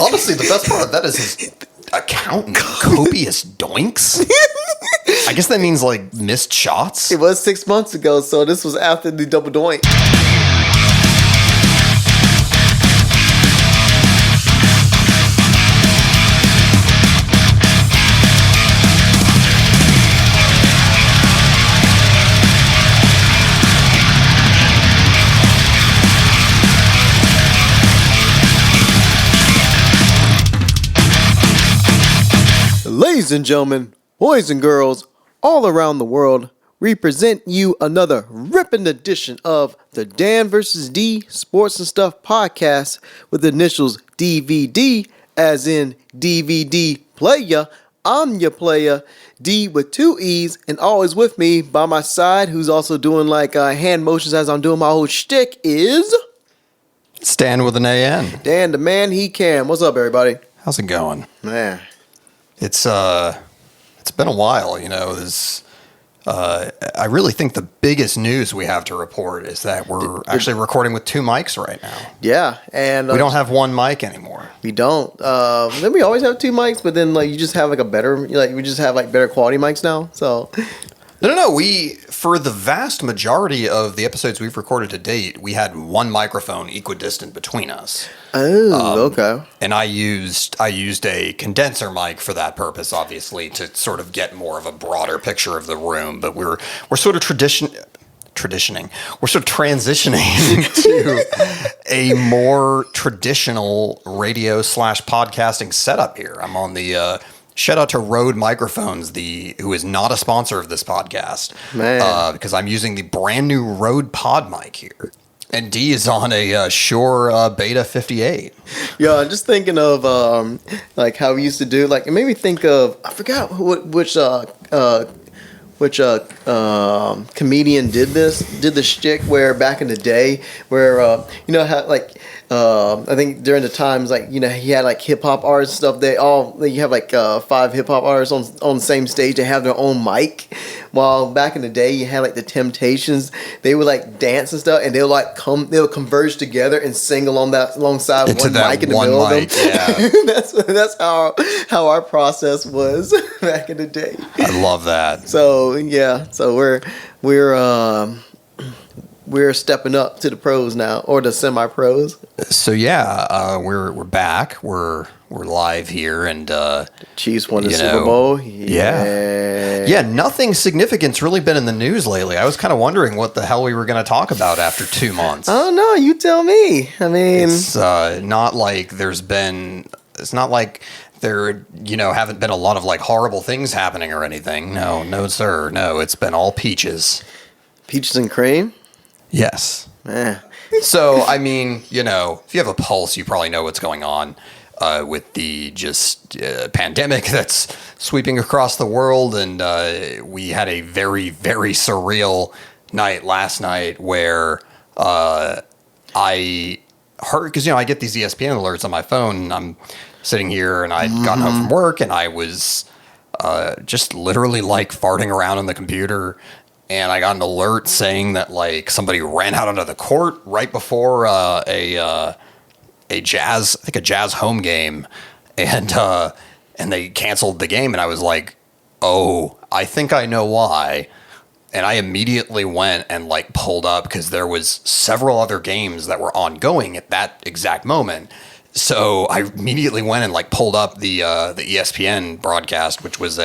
Honestly, the best part of that is his accountant, copious doinks. I guess that means like missed shots. It was 6 months ago, so this was after the double doink. Ladies and gentlemen, boys and girls, all around the world, we present you another ripping edition of the Dan Versus Dee Sports and Stuff podcast with the initials DVD, as in DVD player. I'm your player, D with 2 E's, and always with me by my side, who's also doing like hand motions as I'm doing my whole shtick, is Stan with an A-N. Dan, the man he can. What's up, everybody? How's it going? Man. It's been a while, you know. I really think the biggest news we have to report is that we're actually recording with 2 mics right now. Yeah, and we don't have 1 mic anymore. We don't. Then we always have 2 mics, but then like you just have like a better, like we just have like better quality mics now. So No. We, for the vast majority of the episodes we've recorded to date, we had 1 microphone equidistant between us. Oh, okay. And I used a condenser mic for that purpose, obviously, to sort of get more of a broader picture of the room. But we're sort of transitioning to a more traditional radio / podcasting setup here. I'm on the shout out to Rode Microphones, who is not a sponsor of this podcast, because I'm using the brand new Rode Pod mic here. And D is on a Shure Beta 58. Yeah, I'm just thinking of like how we used to do. Like it made me think of, I forgot which comedian did the shtick where back in the day where you know how like I think during the times like you know he had like hip hop artists and stuff. You have like 5 hip hop artists on the same stage. They have their own mic. While back in the day you had like the Temptations, they would like dance and stuff, and they'll converge together and sing alongside into one mic in the middle of them. Yeah. that's how our process was back in the day. I love that. So yeah, so we're stepping up to the pros now, or the semi-pros. So yeah, we're back. We're live here, and Chiefs won the Super Bowl. Yeah. Nothing significant's really been in the news lately. I was kind of wondering what the hell we were going to talk about after 2 months. Oh no, you tell me. I mean, it's not like there's been. It's not like there, haven't been a lot of like horrible things happening or anything. No, sir. No, it's been all peaches. Peaches and cream. Yes. So, I mean, if you have a pulse, you probably know what's going on with the pandemic that's sweeping across the world. And we had a very, very surreal night last night where I heard, because, I get these ESPN alerts on my phone, and I'm sitting here and I'd gotten home from work and I was just literally like farting around on the computer. And I got an alert saying that like somebody ran out onto the court right before a Jazz home game, and they canceled the game. And I was like, oh, I think I know why. And I immediately went and like pulled up, because there was several other games that were ongoing at that exact moment. So I immediately went and like pulled up the ESPN broadcast, which was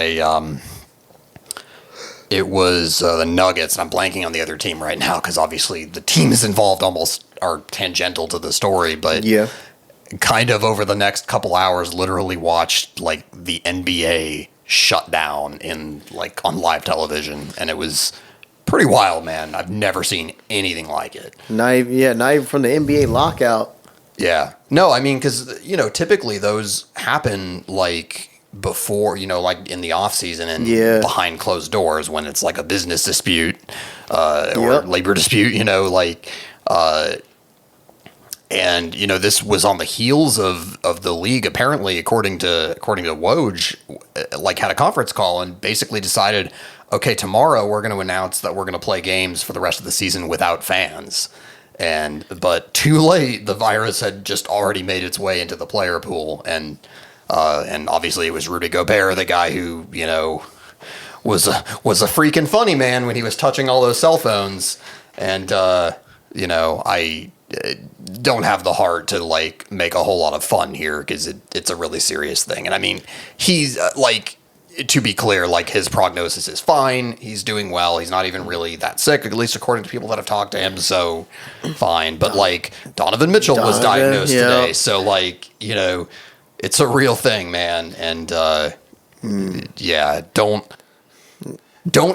it was the Nuggets, and I'm blanking on the other team right now because obviously the teams involved almost are tangential to the story, but yeah, kind of over the next couple hours, literally watched like the NBA shut down on live television, and it was pretty wild, man. I've never seen anything like it. Not even from the NBA lockout. Yeah, no, I mean, because typically those happen like before, like in the off season and behind closed doors when it's like a business dispute or labor dispute, and this was on the heels of the league, apparently, according to Woj, like had a conference call and basically decided, okay, tomorrow we're going to announce that we're going to play games for the rest of the season without fans. But too late, the virus had just already made its way into the player pool, and obviously it was Rudy Gobert, the guy who was a freaking funny man when he was touching all those cell phones, and I don't have the heart to like make a whole lot of fun here because it's a really serious thing, and I mean he's to be clear, like his prognosis is fine. He's doing well. He's not even really that sick, at least according to people that have talked to him. So fine. But like Donovan Mitchell was diagnosed today. So like, it's a real thing, man. And yeah, don't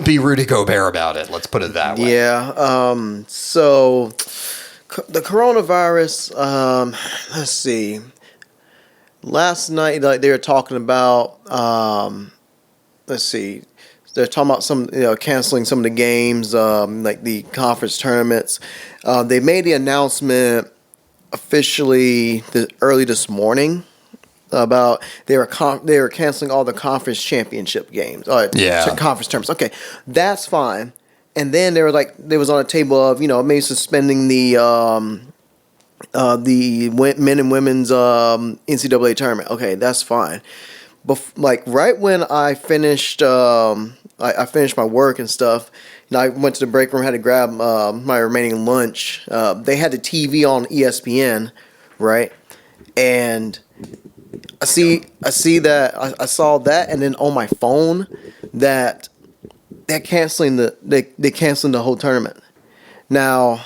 be Rudy Gobert about it. Let's put it that way. Yeah. So the coronavirus, let's see. Last night, like they were talking about, let's see, they're talking about some, canceling some of the games, like the conference tournaments. They made the announcement officially early this morning about they were canceling all the conference championship games. Conference tournaments. Okay, that's fine. And then they was on a table of maybe suspending the men and women's NCAA tournament. Okay, that's fine. But like right when I finished, I finished my work and stuff. I went to the break room, had to grab my remaining lunch. They had the TV on ESPN, right? And I saw that, and then on my phone that they're canceling the whole tournament now.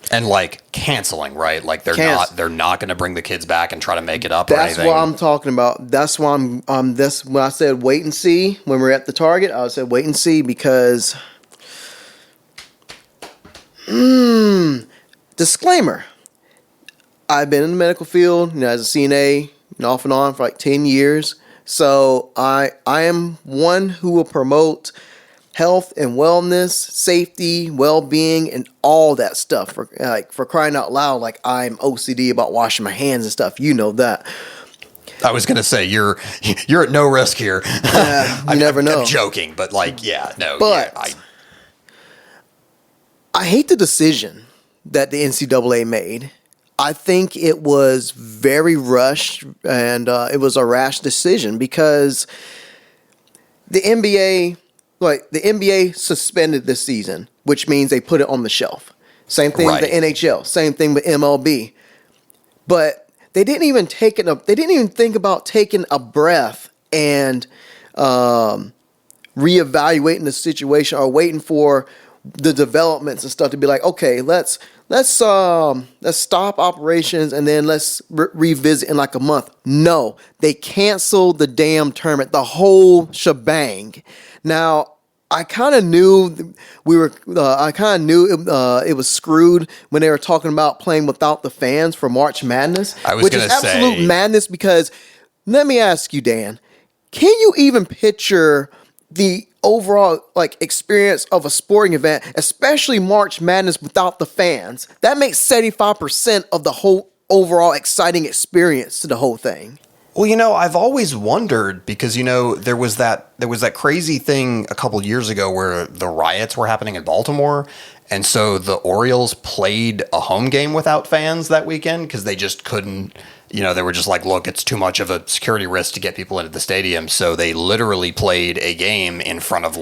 And like canceling, right? Like they're not going to bring the kids back and try to make it up or anything. That's what I'm talking about. That's why that's when I said wait and see when we're at the Target. I said wait and see because disclaimer. I've been in the medical field, as a CNA, off and on for like 10 years. So I am one who will promote health and wellness, safety, well-being, and all that stuff. For crying out loud, like I'm OCD about washing my hands and stuff. You know that. I was gonna say you're at no risk here. You never know. I'm joking, but like, yeah, no. But yeah, I hate the decision that the NCAA made. I think it was very rushed, and it was a rash decision because the NBA. Like, the NBA suspended this season, which means they put it on the shelf. Same thing with the NHL. Same thing with MLB. But they didn't even think about taking a breath and reevaluating the situation or waiting for the developments and stuff to be like, okay, let's stop operations and then let's revisit in like a month. No, they canceled the damn tournament, the whole shebang. Now, I kind of knew it was screwed when they were talking about playing without the fans for March Madness, which is absolute madness. Because let me ask you, Dan, can you even picture the overall experience of a sporting event, especially March Madness, without the fans? That makes 75% of the whole overall exciting experience to the whole thing. Well, I've always wondered because, there was that crazy thing a couple years ago where the riots were happening in Baltimore. And so the Orioles played a home game without fans that weekend because they just couldn't, they were just like, look, it's too much of a security risk to get people into the stadium. So they literally played a game in front of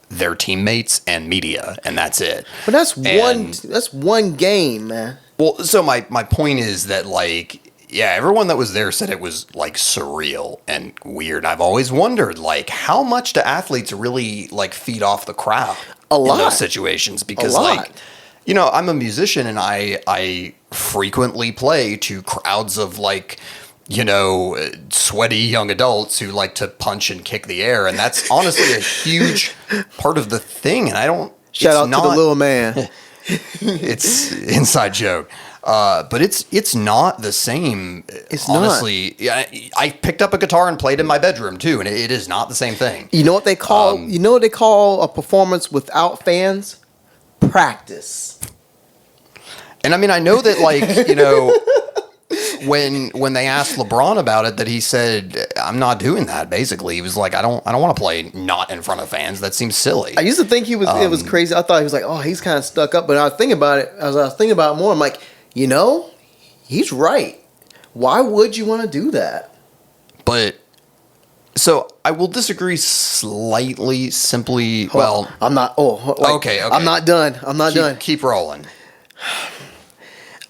their teammates and media, and that's it. But that's one game, man. Well, so my point is that yeah, everyone that was there said it was surreal and weird. I've always wondered how much do athletes really feed off the crowd in those situations? Because I'm a musician and I frequently play to crowds of sweaty young adults who like to punch and kick the air, and that's honestly a huge part of the thing. And I don't shout out to the little man. It's inside joke. But it's not the same. It's honestly. Not. Yeah, I picked up a guitar and played in my bedroom too, and it is not the same thing. You know what they call? A performance without fans? Practice. And I mean, I know that when they asked LeBron about it, that he said, I'm not doing that. Basically, he was like, I don't want to play not in front of fans. That seems silly. I used to think it was crazy. I thought he was like, oh, he's kind of stuck up. But I was thinking about it. As I was thinking about it more, I'm like, he's right. Why would you want to do that? But so I will disagree slightly. Simply, I'm not. Okay. I'm not done. Done. Keep rolling.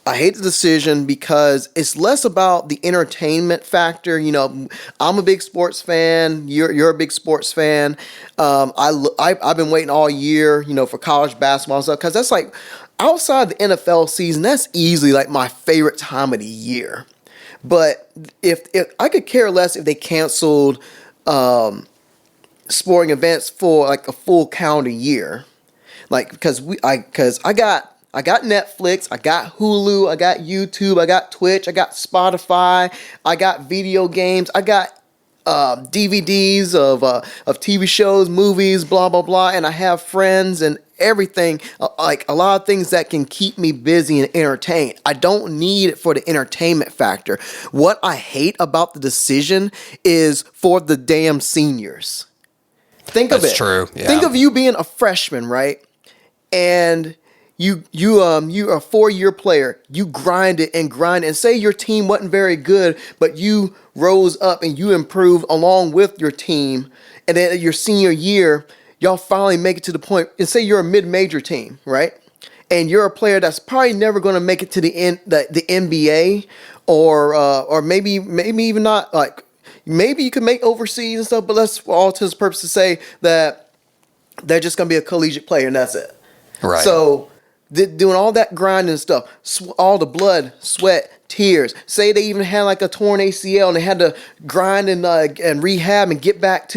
I hate the decision because it's less about the entertainment factor. I'm a big sports fan. You're a big sports fan. I've been waiting all year, for college basketball and stuff, because that's like outside the NFL season. That's easily like my favorite time of the year. But if I could care less if they canceled sporting events for like a full calendar year, like because I got Netflix, I got Hulu, I got YouTube, I got Twitch, I got Spotify, I got video games, I got DVDs of TV shows, movies, blah, blah, blah. And I have friends and everything, like a lot of things that can keep me busy and entertained. I don't need it for the entertainment factor. What I hate about the decision is for the damn seniors. Think of it. That's true. Yeah. Think of you being a freshman, right? And you're a 4-year player. You grind it and say your team wasn't very good, but you rose up and you improved along with your team. And then your senior year, y'all finally make it to the point, and say you're a mid-major team, right? And you're a player that's probably never going to make it to the NBA, or maybe even not. Like maybe you can make overseas and stuff, but let's for all intents and purposes say that they're just going to be a collegiate player and that's it. Right. So doing all that grinding and stuff, all the blood, sweat, tears. Say they even had like a torn ACL and they had to grind and rehab and get back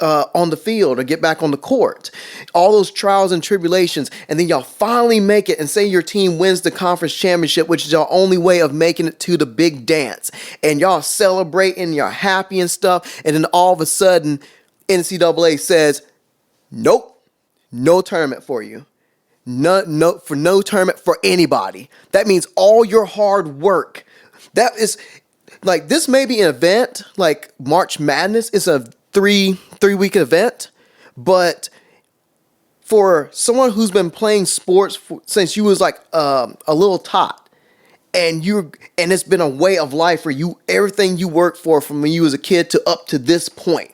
on the field or get back on the court. All those trials and tribulations, and then y'all finally make it, and say your team wins the conference championship, which is your only way of making it to the big dance, and y'all celebrating, y'all happy and stuff, and then all of a sudden NCAA says, nope, no tournament for you. No tournament for anybody. That means all your hard work. That is like, this may be an event like March Madness is a three-week event, but for someone who's been playing sports since you was like a little tot, and it's been a way of life for you, everything you worked for from when you was a kid to up to this point,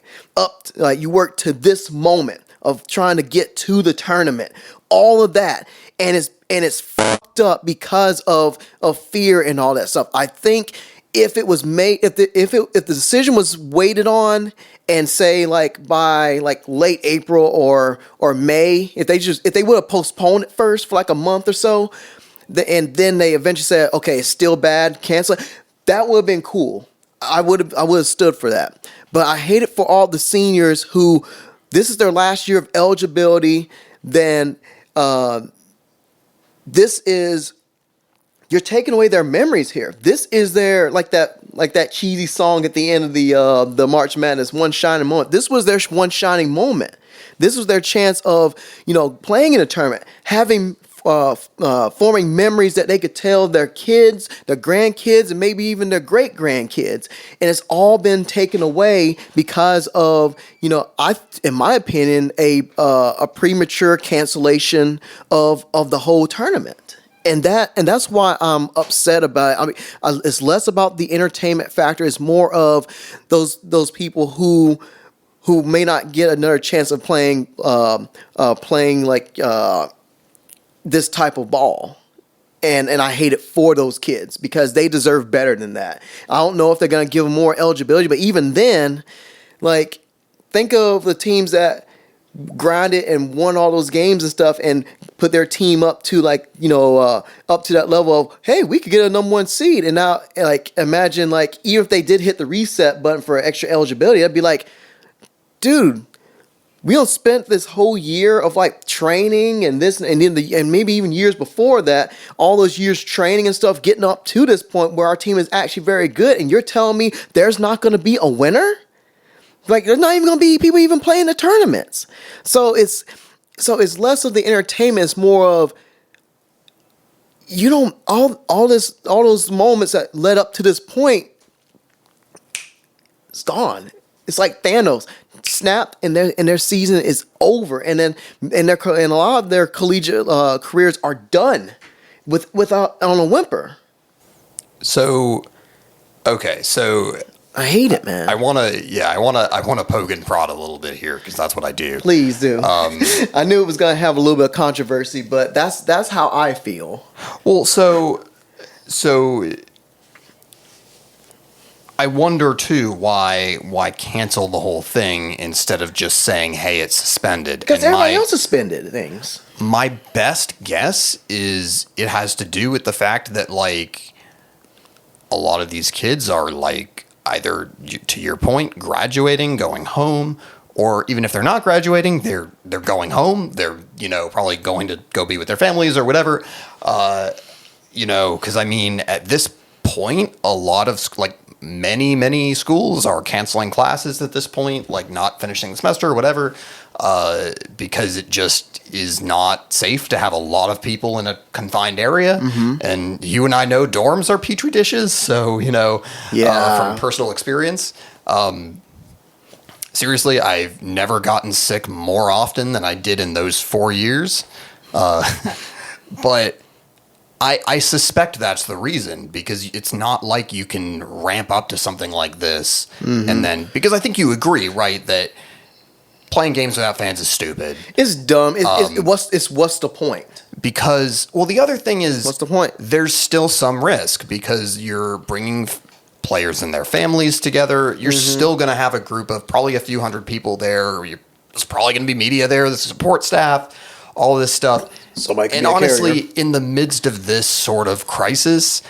you worked to this moment of trying to get to the tournament, all of that, and it's fucked up because of fear and all that stuff. I think if it was made, if the decision was waited on, and say like by like late April or May, if they would have postponed it first for like a month or so, and then they eventually said, okay, it's still bad, cancel it, that would have been cool. I would have stood for that. But I hate it for all the seniors who this is their last year of eligibility. Then you're taking away their memories here. This is their like that cheesy song at the end of the March Madness, one shining moment. This was their one shining moment. This was their chance of playing in a tournament, having forming memories that they could tell their kids, their grandkids, and maybe even their great grandkids. And it's all been taken away because of in my opinion, a premature cancellation of the whole tournament. And that's why I'm upset about it. I mean, it's less about the entertainment factor. It's more of those people who may not get another chance of playing this type of ball. And I hate it for those kids because they deserve better than that. I don't know if they're going to give them more eligibility, but even then, like, think of the teams that grinded and won all those games and stuff and put their team up to up to that level of, hey, we could get a number 1 seed. And now, like, imagine, like, even if they did hit the reset button for extra eligibility, I'd be like, dude, we don't spent this whole year of like training and this and maybe even years before that, all those years training and stuff, getting up to this point where our team is actually very good. And you're telling me there's not going to be a winner? Like, there's not even going to be people even playing the tournaments. So it's less of the entertainment. It's more of, all those moments that led up to this point. it's gone. It's like Thanos snapped, and their season is over, and a lot of their collegiate careers are done without on a whimper. So, okay, so I hate it, man. I want to poke and prod a little bit here because that's what I do. Please do. I knew it was going to have a little bit of controversy, but that's how I feel. Well, so I wonder too why cancel the whole thing instead of just saying, hey, it's suspended. Because everybody else suspended things. My best guess is it has to do with the fact that like a lot of these kids are like either, to your point, graduating, going home, or even if they're not graduating, they're going home. They're, probably going to go be with their families or whatever. Because I mean, at this point, a lot of many schools are canceling classes at this point, like not finishing the semester or whatever, because it just is not safe to have a lot of people in a confined area. Mm-hmm. And you and I know dorms are petri dishes, so from personal experience. Seriously, I've never gotten sick more often than I did in those 4 years, but I suspect that's the reason, because it's not like you can ramp up to something like this. Mm-hmm. And then, because I think you agree, right, that playing games without fans is stupid. It's dumb. What's the point? Because, well, the other thing is, what's the point? There's still some risk because you're bringing players and their families together. You're still going to have a group of probably a few hundred people there. There's probably going to be media there, the support staff, all of this stuff. And honestly, in the midst of this sort of crisis,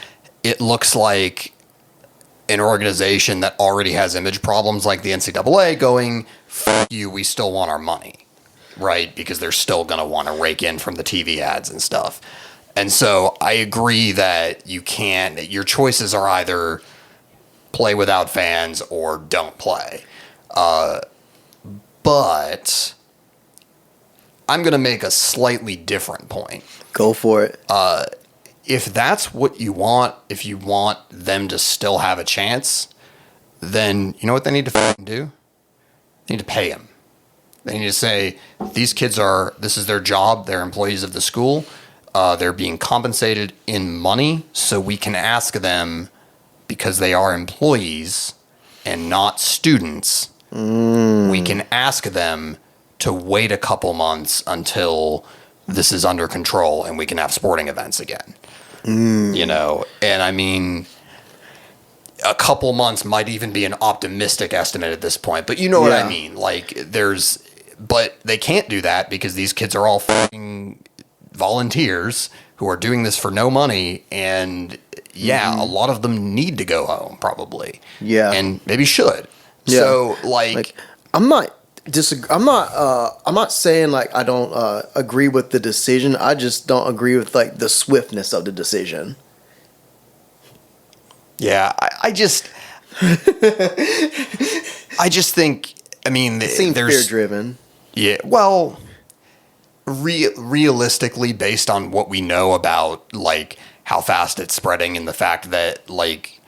it looks like an organization that already has image problems like the NCAA going, fuck you, we still want our money, right? Because they're still going to want to rake in from the TV ads and stuff. And so I agree that your choices are either play without fans or don't play. But I'm going to make a slightly different point. Go for it. If that's what you want, if you want them to still have a chance, then you know what they need to fucking do? They need to pay them. They need to say, these kids this is their job, they're employees of the school, they're being compensated in money, so we can ask them, because they are employees and not students, we can ask them to wait a couple months until this is under control and we can have sporting events again. And I mean, a couple months might even be an optimistic estimate at this point, but you know what I mean? Like but they can't do that because these kids are all fucking volunteers who are doing this for no money. And a lot of them need to go home probably. Yeah. And maybe should. Yeah. So I'm not saying like I don't agree with the decision. I just don't agree with like the swiftness of the decision. Yeah, I just think, I mean, it seems fear driven. Yeah, well, realistically, based on what we know about like how fast it's spreading and the fact that like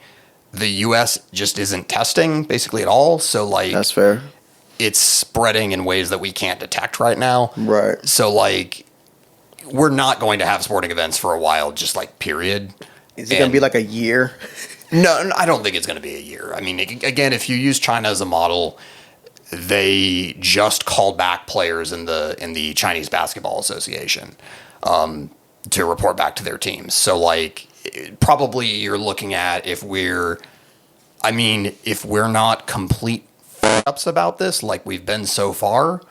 the U.S. just isn't testing basically at all, so like that's fair. It's spreading in ways that we can't detect right now. Right. So, like, we're not going to have sporting events for a while, just, like, period. Is it going to be, like, a year? No, I don't think it's going to be a year. I mean, again, if you use China as a model, they just called back players in the Chinese Basketball Association to report back to their teams. So, like, probably you're looking at if we're not complete ups about this like we've been so far,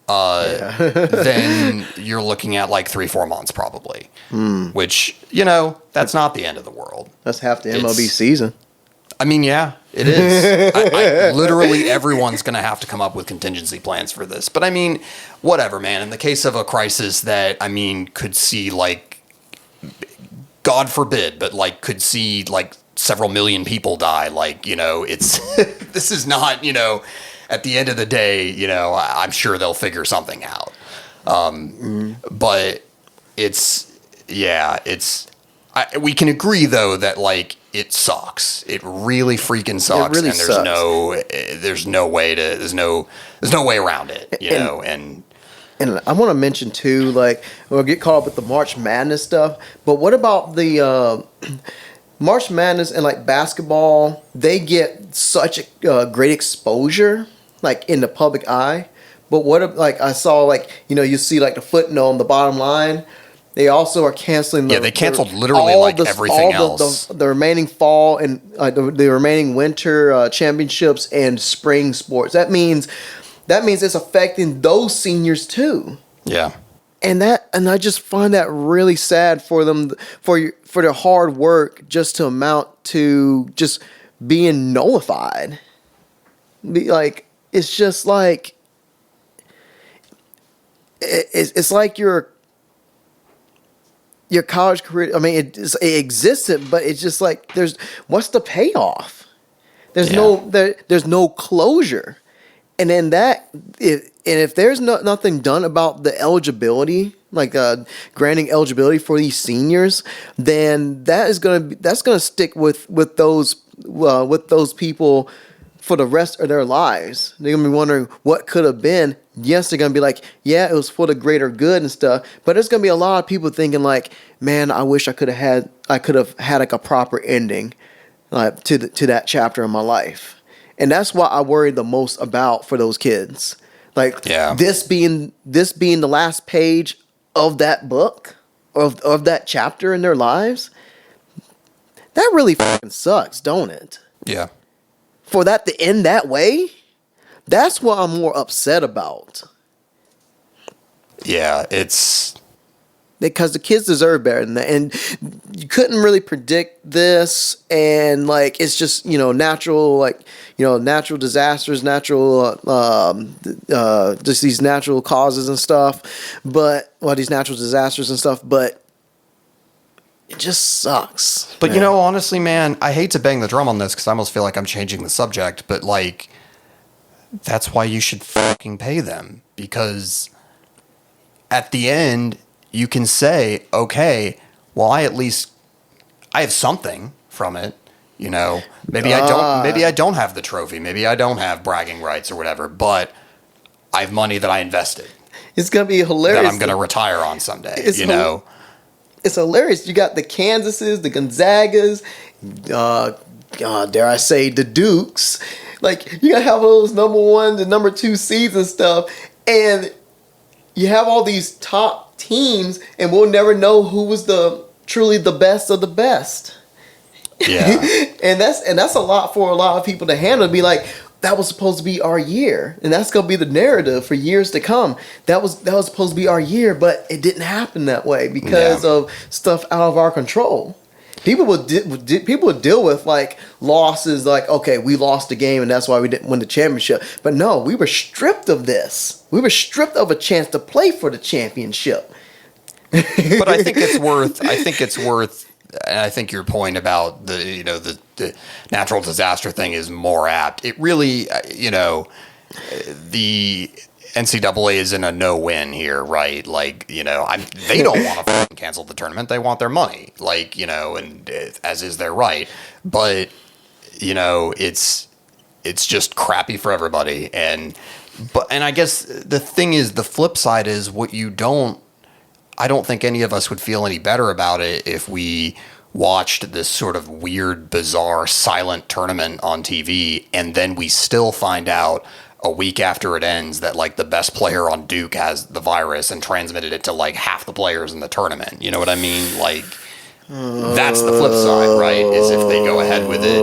then you're looking at like 3-4 months probably, which that's not the end of the world. That's half the MLB season. I mean, yeah, it is. I literally everyone's gonna have to come up with contingency plans for this, but I mean, whatever, man. In the case of a crisis that could see like, God forbid, but like could see like several million people die, like, it's this is not, at the end of the day, I'm sure they'll figure something out. But I we can agree though that like it sucks. It really freaking sucks, really and sucks. there's no way around it, you know. And I want to mention too, like we'll get caught up with the March Madness stuff, but what about the March Madness and like basketball? They get such a great exposure, like in the public eye. But what if, like I saw, like you see like the footnote on the bottom line. They also are canceling. They canceled literally like everything else. The remaining fall and the remaining winter championships and spring sports. That means it's affecting those seniors too. Yeah. And I just find that really sad for them, for their hard work just to amount to just being nullified. Like it's just like it's like your college career. I mean, it existed, but it's just like what's the payoff? There's no closure. And then if there's nothing done about the eligibility, like granting eligibility for these seniors, then that's gonna stick with those people for the rest of their lives. They're gonna be wondering what could have been. Yes, they're gonna be like, yeah, it was for the greater good and stuff. But there's gonna be a lot of people thinking like, man, I wish I could have had like a proper ending, to that chapter in my life. And that's what I worry the most about for those kids. Like this being the last page of that book, of that chapter in their lives. That really fucking sucks, don't it? Yeah. For that to end that way, that's what I'm more upset about. Yeah, it's because the kids deserve better than that, and you couldn't really predict this, and like it's just natural natural disasters, just these natural causes and stuff, these natural disasters and stuff, but it just sucks. But honestly, man, I hate to bang the drum on this because I almost feel like I'm changing the subject, but like that's why you should fucking pay them, because at the end you can say, okay, well, I have something from it. Maybe I don't have the trophy. Maybe I don't have bragging rights or whatever, but I have money that I invested. It's going to be hilarious. That I'm going to retire on someday, It's hilarious. You got the Kansases, the Gonzagas, dare I say, the Dukes. Like, you got to have all those number 1 and number 2 seeds and stuff, and you have all these top teams, and we'll never know who was truly the best of the best. Yeah. and that's a lot for a lot of people to handle. Be like, that was supposed to be our year, and that's gonna be the narrative for years to come. That was supposed to be our year, but it didn't happen that way because of stuff out of our control. People would deal with like losses, like, okay, we lost the game and that's why we didn't win the championship. But no, we were stripped of this. We were stripped of a chance to play for the championship. But I think it's worth. And I think your point about the natural disaster thing is more apt. It really, the NCAA is in a no-win here, right? Like, they don't want to cancel the tournament. They want their money, and as is their right. But, it's just crappy for everybody. And I guess the thing is, the flip side is I don't think any of us would feel any better about it if we watched this sort of weird, bizarre, silent tournament on TV, and then we still find out a week after it ends that like the best player on Duke has the virus and transmitted it to like half the players in the tournament. You know what I mean? Like that's the flip side, right? Is if they go ahead with it,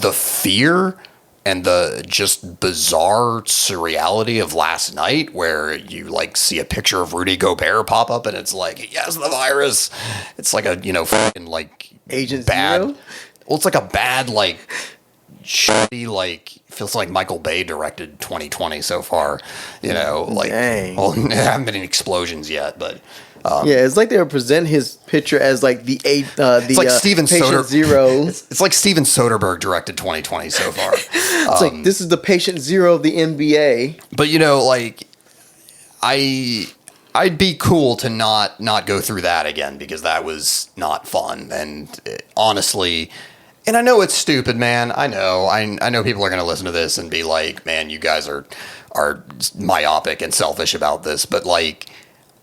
the fear and the just bizarre surreality of last night where you like see a picture of Rudy Gobert pop up and it's like, he has the virus. It's like a, fucking like Agent bad. Zero? Well, it's like a bad, like shitty, like feels like Michael Bay directed 2020 so far, like, dang. Well, there haven't been any explosions yet, but it's like they would present his picture as like it's like Steven patient zero. It's like Steven Soderbergh directed 2020 so far. It's like this is the patient zero of the NBA. But like I I'd be cool to not go through that again, because that was not fun. And honestly, and I know it's stupid, man. I know people are going to listen to this and be like, man, you guys are myopic and selfish about this. But like,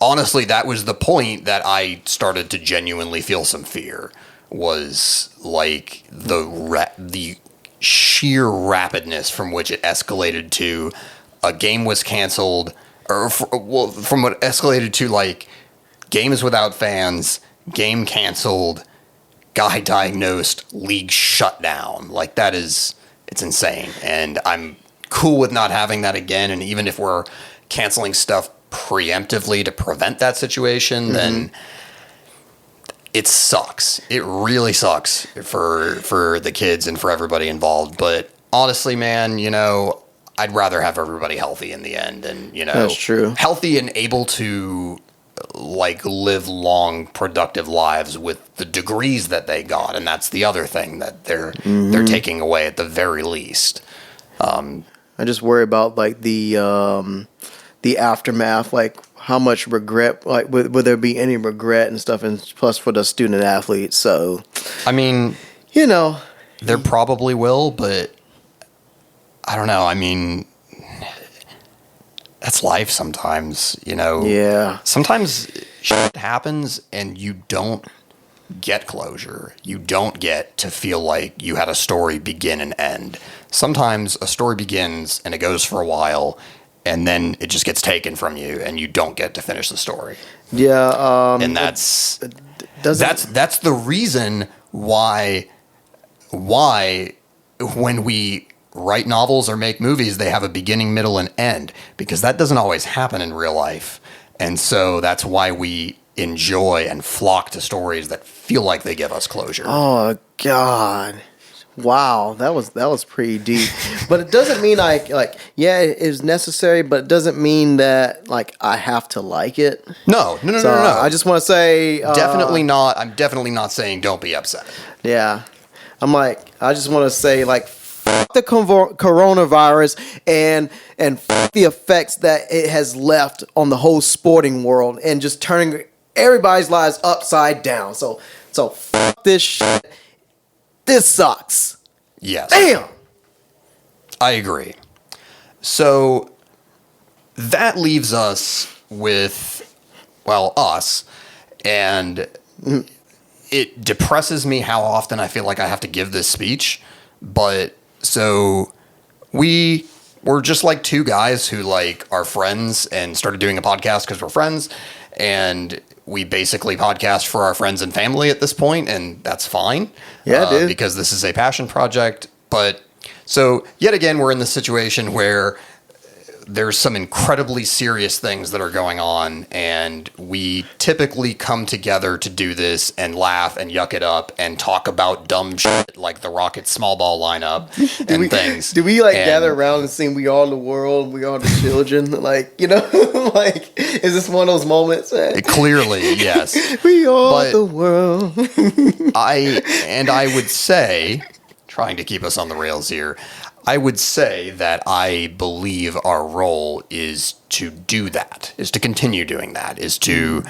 honestly, that was the point that I started to genuinely feel some fear, was like the sheer rapidness from which it escalated to a game was canceled, or from what escalated to like games without fans, game canceled, guy diagnosed, league shut down. Like it's insane. And I'm cool with not having that again. And even if we're canceling stuff preemptively to prevent that situation, then it sucks. It really sucks for the kids and for everybody involved. But honestly, man, I'd rather have everybody healthy in the end, and that's true. Healthy and able to like live long, productive lives with the degrees that they got, and that's the other thing that they're taking away at the very least. I just worry about like the aftermath, like how much regret, like would there be any regret and stuff, and plus for the student athletes. So, I mean, there probably will, but I don't know. I mean, that's life sometimes, Yeah. Sometimes shit happens and you don't get closure. You don't get to feel like you had a story begin and end. Sometimes a story begins and it goes for a while, and then it just gets taken from you and you don't get to finish the story. Yeah. And that's the reason why when we write novels or make movies, they have a beginning, middle, and end, because that doesn't always happen in real life. And so that's why we enjoy and flock to stories that feel like they give us closure. Oh God. Wow, that was pretty deep. But it doesn't mean yeah, it is necessary, but it doesn't mean that like I have to like it. No. I just want to say definitely not. I'm definitely not saying don't be upset. Yeah. I just want to say like the coronavirus and the effects that it has left on the whole sporting world, and just turning everybody's lives upside down. So this shit. This sucks. Yes. Damn. I agree. So that leaves us with, us, and it depresses me how often I feel like I have to give this speech. But so we're just like two guys who like are friends and started doing a podcast because we're friends, and we basically podcast for our friends and family at this point, and that's fine. Yeah, dude. Because this is a passion project. But so yet again, we're in this situation where there's some incredibly serious things that are going on, and we typically come together to do this and laugh and yuck it up and talk about dumb shit like the Rockets small ball lineup things. Do we gather around and sing "We Are the World, We Are the Children"? Is this one of those moments? Clearly, yes. We are the world. I would say, trying to keep us on the rails here, I would say that I believe our role is to do that, is to continue doing that, is to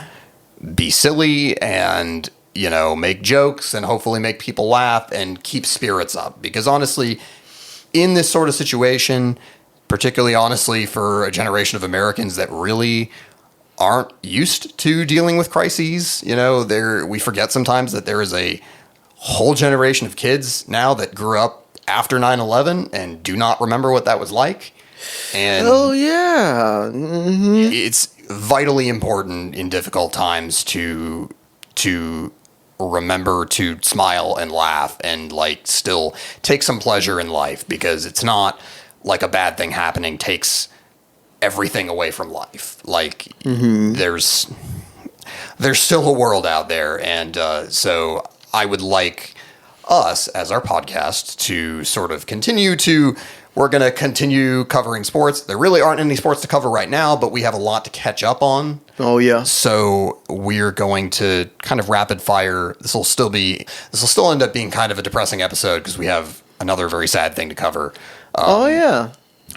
be silly and, make jokes and hopefully make people laugh and keep spirits up. Because honestly, in this sort of situation, particularly honestly for a generation of Americans that really aren't used to dealing with crises, we forget sometimes that there is a whole generation of kids now that grew up after 9/11 and do not remember what that was like. And yeah. Mm-hmm. It's vitally important in difficult times to remember to smile and laugh and still take some pleasure in life, because it's not like a bad thing happening takes everything away from life. There's still a world out there. And so I would like us as our podcast to sort of we're going to continue covering sports. There really aren't any sports to cover right now, but we have a lot to catch up on. Oh yeah. So we're going to kind of rapid fire. This will still end up being kind of a depressing episode because we have another very sad thing to cover. Oh yeah.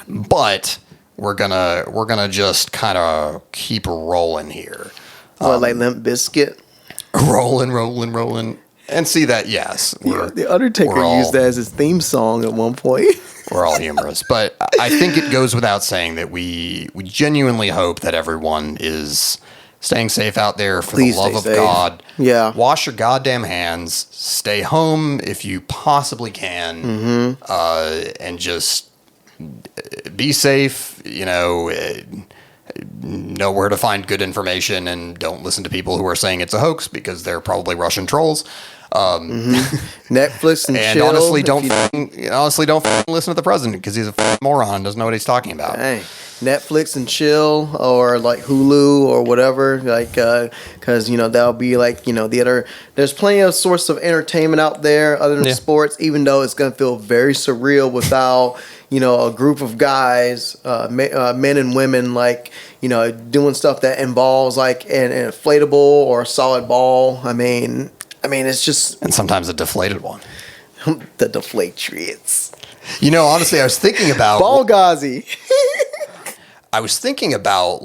But we're gonna just kind of keep rolling here. Like Limp Bizkit? Rolling. And see that, yes. The Undertaker used that as his theme song at one point. We're all humorous. But I think it goes without saying that we genuinely hope that everyone is staying safe out there for the love of God. Yeah. Wash your goddamn hands. Stay home if you possibly can. And just be safe, know where to find good information, and don't listen to people who are saying it's a hoax because they're probably Russian trolls. Netflix and chill. Honestly, don't listen to the president because he's a moron. Doesn't know what he's talking about. Hey, Netflix and chill, or like Hulu or whatever, like because that'll be like the other. There's plenty of sources of entertainment out there other than sports. Even though it's gonna feel very surreal without a group of guys, men and women, like doing stuff that involves like an inflatable or a solid ball. I mean, it's just... And sometimes a deflated one. The Deflatriots. Honestly, I was thinking about... Ballghazi. I was thinking about,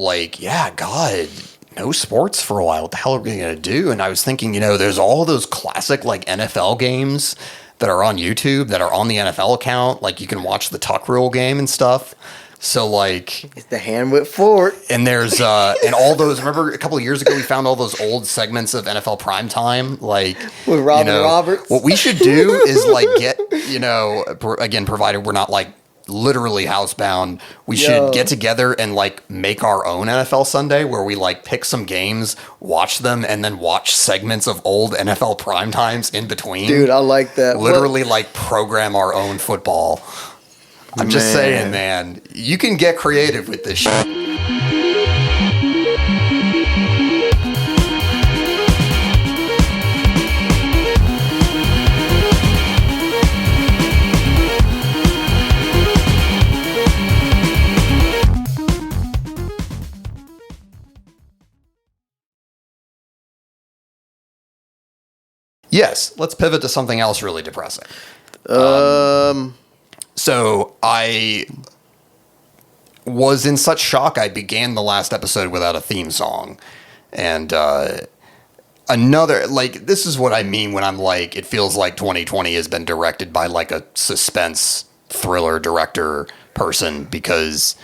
God, no sports for a while. What the hell are we going to do? And I was thinking, there's all those classic, NFL games that are on YouTube, that are on the NFL account. Like, you can watch the Tuck Rule game and stuff. So, it's the hand whip forward. And there's, and all those, remember a couple of years ago, we found all those old segments of NFL primetime, with Robin Roberts. What we should do is, get, again, provided we're not, literally housebound, we should get together and, make our own NFL Sunday where we, pick some games, watch them, and then watch segments of old NFL primetimes in between. Dude, I like that. Literally, program our own football. I'm just saying, man, you can get creative with this shit. Yes, let's pivot to something else really depressing. So I was in such shock, I began the last episode without a theme song. And this is what I mean when I'm it feels like 2020 has been directed by a suspense thriller director person, because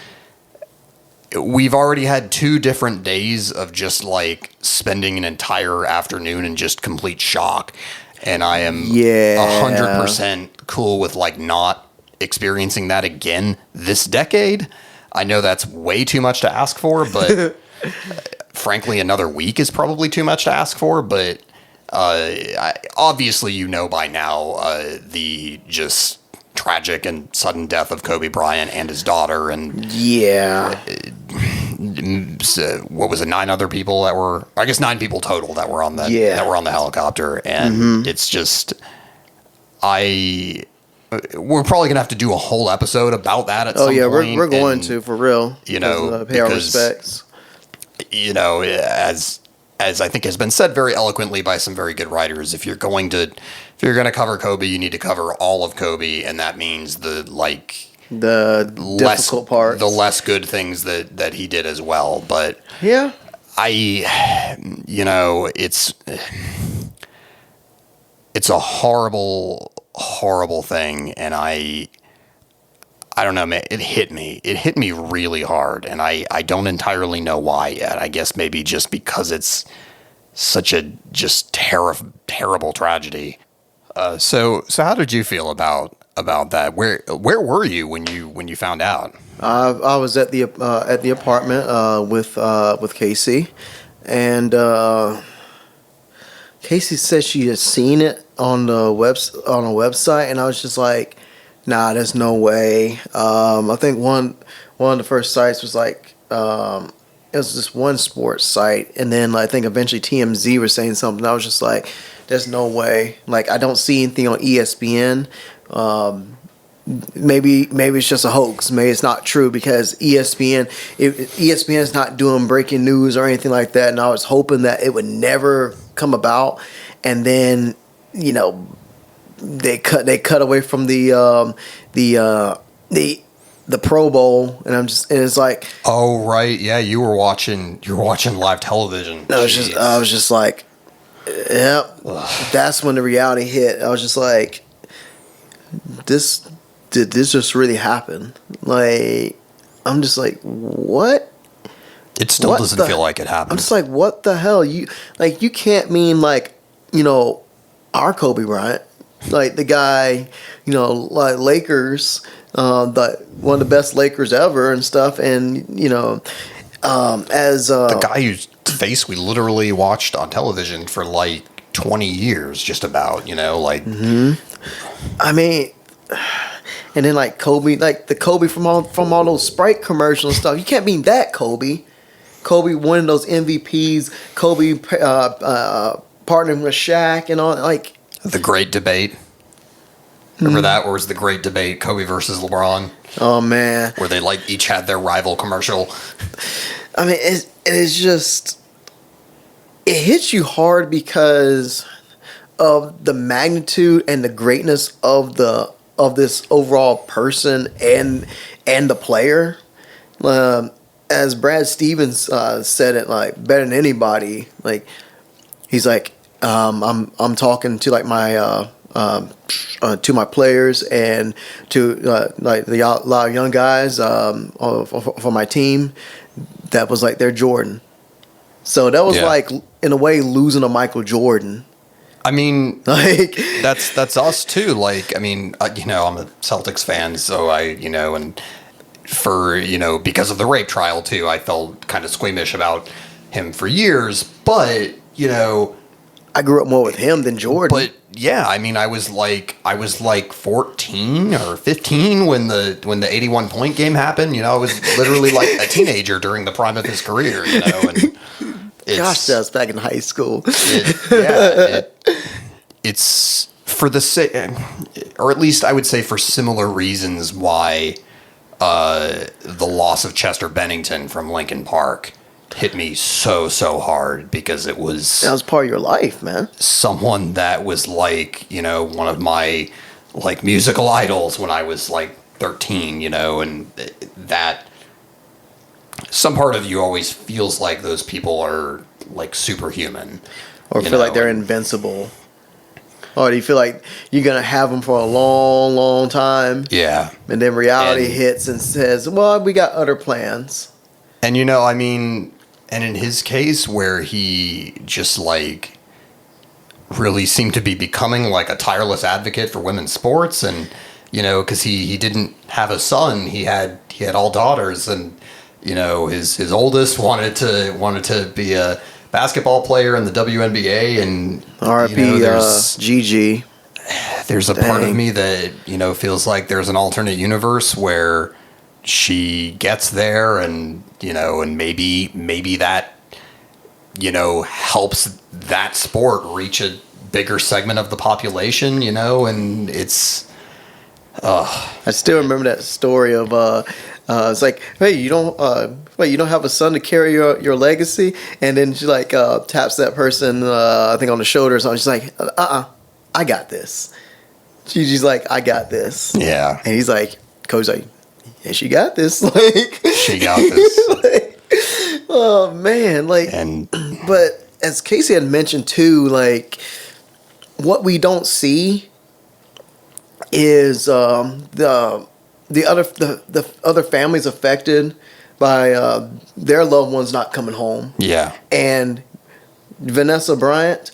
we've already had 2 different days of just spending an entire afternoon in just complete shock. And I am 100% cool with not experiencing that again this decade. I know that's way too much to ask for, but frankly, another week is probably too much to ask for. But obviously, by now, the just tragic and sudden death of Kobe Bryant and his daughter, and what was it? 9 other people that were, I guess 9 people total that were on the helicopter, and it's just we're probably gonna have to do a whole episode about that at some point. We're going to, for real. Pay our respects. As I think has been said very eloquently by some very good writers, if you're going to cover Kobe, you need to cover all of Kobe, and that means the difficult parts, the less good things that he did as well. But it's a horrible thing, and I don't know, man, it hit me really hard, and I don't entirely know why yet. I guess maybe just because it's such a just terrible tragedy. So how did you feel about that? Where were you when you found out? I was at the apartment with Casey, and Casey said she had seen it on a website, and I was just like, nah, there's no way. I think one of the first sites was it was this one sports site, and then I think eventually TMZ was saying something. I was just like, there's no way. I don't see anything on ESPN. Maybe it's just a hoax. Maybe it's not true, because ESPN is not doing breaking news or anything like that. And I was hoping that it would never come about. And then, they cut away from the the Pro Bowl, and it's like, oh right, yeah, you were watching live television. I was just like, yep. That's when the reality hit. I was just like, did this just really happen? Like, I'm just like, what? It still doesn't feel like it happened. I'm just like, what the hell? You can't mean like, our Kobe Bryant, like the guy, like Lakers, one of the best Lakers ever and stuff, and as the guy whose face we literally watched on television for like 20 years, just about, like. I mean, and then like Kobe, like the Kobe from all those Sprite commercials and stuff. You can't mean that Kobe. Kobe winning those MVPs. Kobe partnering with Shaq and all, like the Great Debate. Remember that? Or was the Great Debate Kobe versus LeBron? Oh man, where they like each had their rival commercial. I mean, it's just, it hits you hard because of the magnitude and the greatness of this overall person and the player. As Brad Stevens said it, like, better than anybody. Like, he's like, I'm talking to like my to my players and to like a lot of young guys for my team. That was like their Jordan. So that was like, in a way, losing a Michael Jordan. I mean, like that's us too. Like, I mean, I'm a Celtics fan, so and for because of the rape trial too, I felt kind of squeamish about him for years. But I grew up more with him than Jordan. But yeah, I mean, I was like 14 or 15 when the 81 point game happened. I was literally like a teenager during the prime of his career. And gosh, that was back in high school. It's for the sake, or at least I would say for similar reasons why the loss of Chester Bennington from Linkin Park hit me so hard, because that was part of your life, man. Someone that was like, one of my like musical idols when I was like 13, and that some part of you always feels like those people are like superhuman, or feel like they're invincible. Or do you feel like you're going to have them for a long, long time? Yeah. And then reality hits and says, well, we got other plans. And, I mean, and in his case, where he just like really seemed to be becoming like a tireless advocate for women's sports, and, because he didn't have a son, he had all daughters, and, his oldest wanted to be a basketball player in the WNBA, and R.I.P. Gigi. There's a part of me that feels like there's an alternate universe where she gets there, and and maybe that helps that sport reach a bigger segment of the population, and it's. I still remember that story of it's like, hey, you don't have a son to carry your legacy, and then she like taps that person I think on the shoulder or something. She's like, I got this. She's like, I got this. Yeah. And he's like, Coach's like, yeah, she got this. Like, she got this. Like, oh man, like, but as Casey had mentioned too, like, what we don't see is the other families affected by their loved ones not coming home. Yeah. And Vanessa Bryant,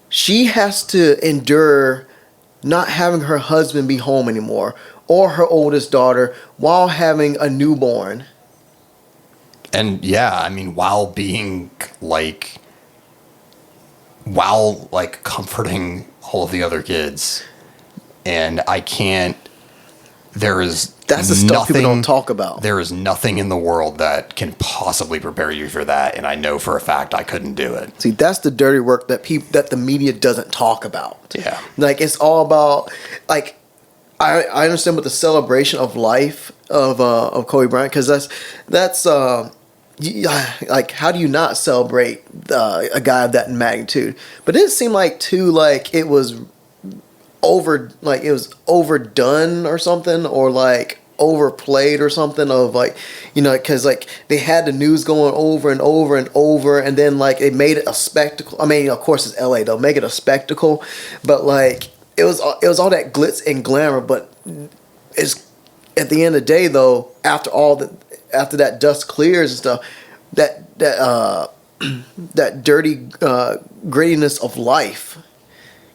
she has to endure not having her husband be home anymore, or her oldest daughter, while having a newborn. And yeah, I mean, while comforting all of the other kids. And I can't. That's the stuff people don't talk about. There is nothing in the world that can possibly prepare you for that, and I know for a fact I couldn't do it. See, that's the dirty work that the media doesn't talk about. Yeah, like it's all about like I understand with the celebration of life of Kobe Bryant, because that's like, how do you not celebrate a guy of that magnitude? But it seemed like too, like it was overdone or something, or like overplayed or something of like, you know, because like they had the news going over and over and over, and then like they made it a spectacle. I mean, of course it's LA, they'll make it a spectacle, but like it was all that glitz and glamour. But it's at the end of the day though, after that dust clears and stuff, that that dirty grittiness of life,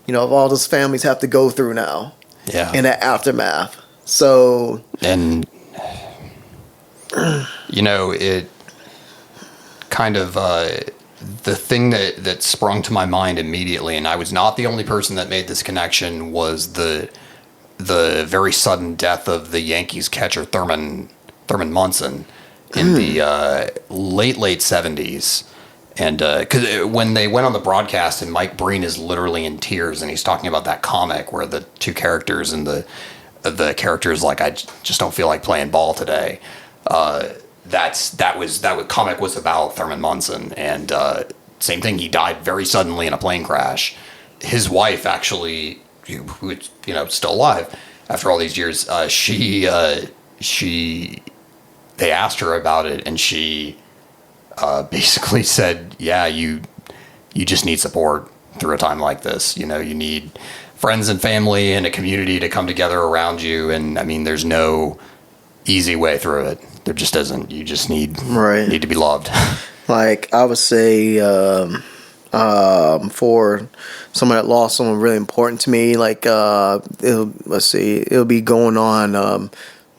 you know, of all those families have to go through now. Yeah. In that aftermath. So, and you know, it kind of the thing that sprung to my mind immediately, and I was not the only person that made this connection, was the very sudden death of the Yankees catcher Thurman Munson in the late 70s. And because when they went on the broadcast and Mike Breen is literally in tears and he's talking about that comic where the two characters and the characters like, I just don't feel like playing ball today. That comic was about Thurman Munson, and same thing. He died very suddenly in a plane crash. His wife, actually, who's still alive after all these years, they asked her about it, and she basically said, "Yeah, you just need support through a time like this. You know, you need friends and family and a community to come together around you. And I mean, there's no easy way through it. There just isn't. You just need to be loved." Like I would say, for someone that lost someone really important to me, like it'll be going on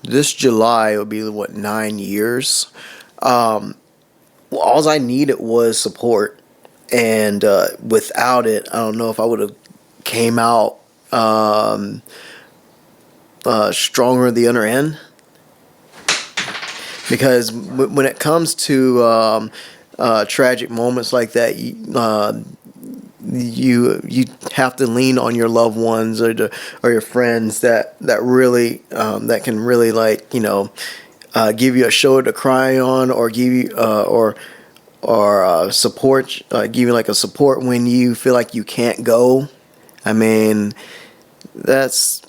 this July. It'll be 9 years. All I needed was support, and without it, I don't know if I would have came out stronger at the other end. Because when it comes to tragic moments like that, you have to lean on your loved ones or your friends that really that can really give you a shoulder to cry on, or give you or support, give you like a support when you feel like you can't go. I mean, it's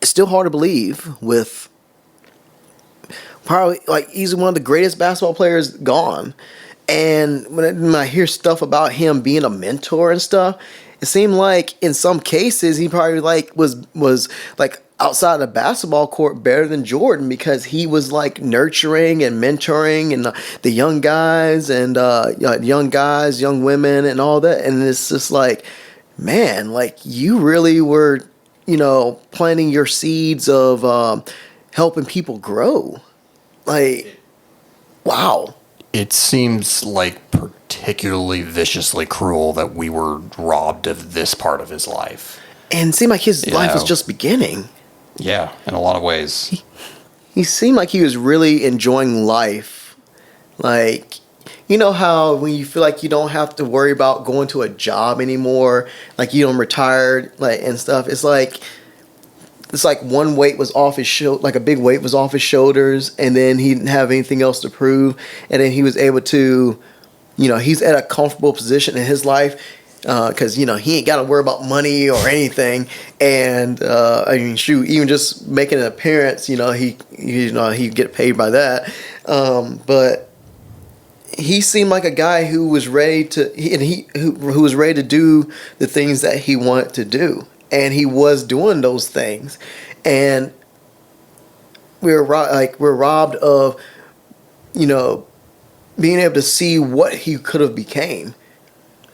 still hard to believe with probably like easily one of the greatest basketball players gone. And when I hear stuff about him being a mentor and stuff, it seemed like in some cases he probably was like outside the basketball court better than Jordan, because he was like nurturing and mentoring and the young guys and young women and all that. And it's just like, man, like you really were, planting your seeds of helping people grow. Like, wow. It seems like particularly viciously cruel that we were robbed of this part of his life. And it seemed like his life was just beginning. Yeah, in a lot of ways. He seemed like he was really enjoying life. Like, you know how when you feel like you don't have to worry about going to a job anymore, like you don't retired, like and stuff. It's like one weight was off his shoulder, like a big weight was off his shoulders, and then he didn't have anything else to prove, and then he was able to, he's at a comfortable position in his life, because he ain't got to worry about money or anything, and even just making an appearance, he get paid by that, but he seemed like a guy who was ready to, who was ready to do the things that he wanted to do. And he was doing those things, and we're robbed of, being able to see what he could have became.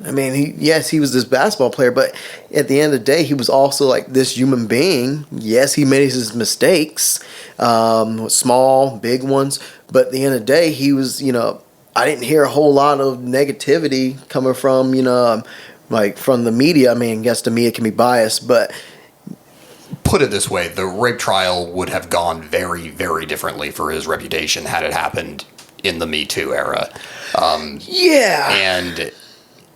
I mean, he was this basketball player, but at the end of the day, he was also like this human being. Yes, he made his mistakes, small, big ones, but at the end of the day, he was, I didn't hear a whole lot of negativity coming from, like from the media. I mean, I guess the media can be biased, but put it this way, the rape trial would have gone very, very differently for his reputation had it happened in the Me Too era. And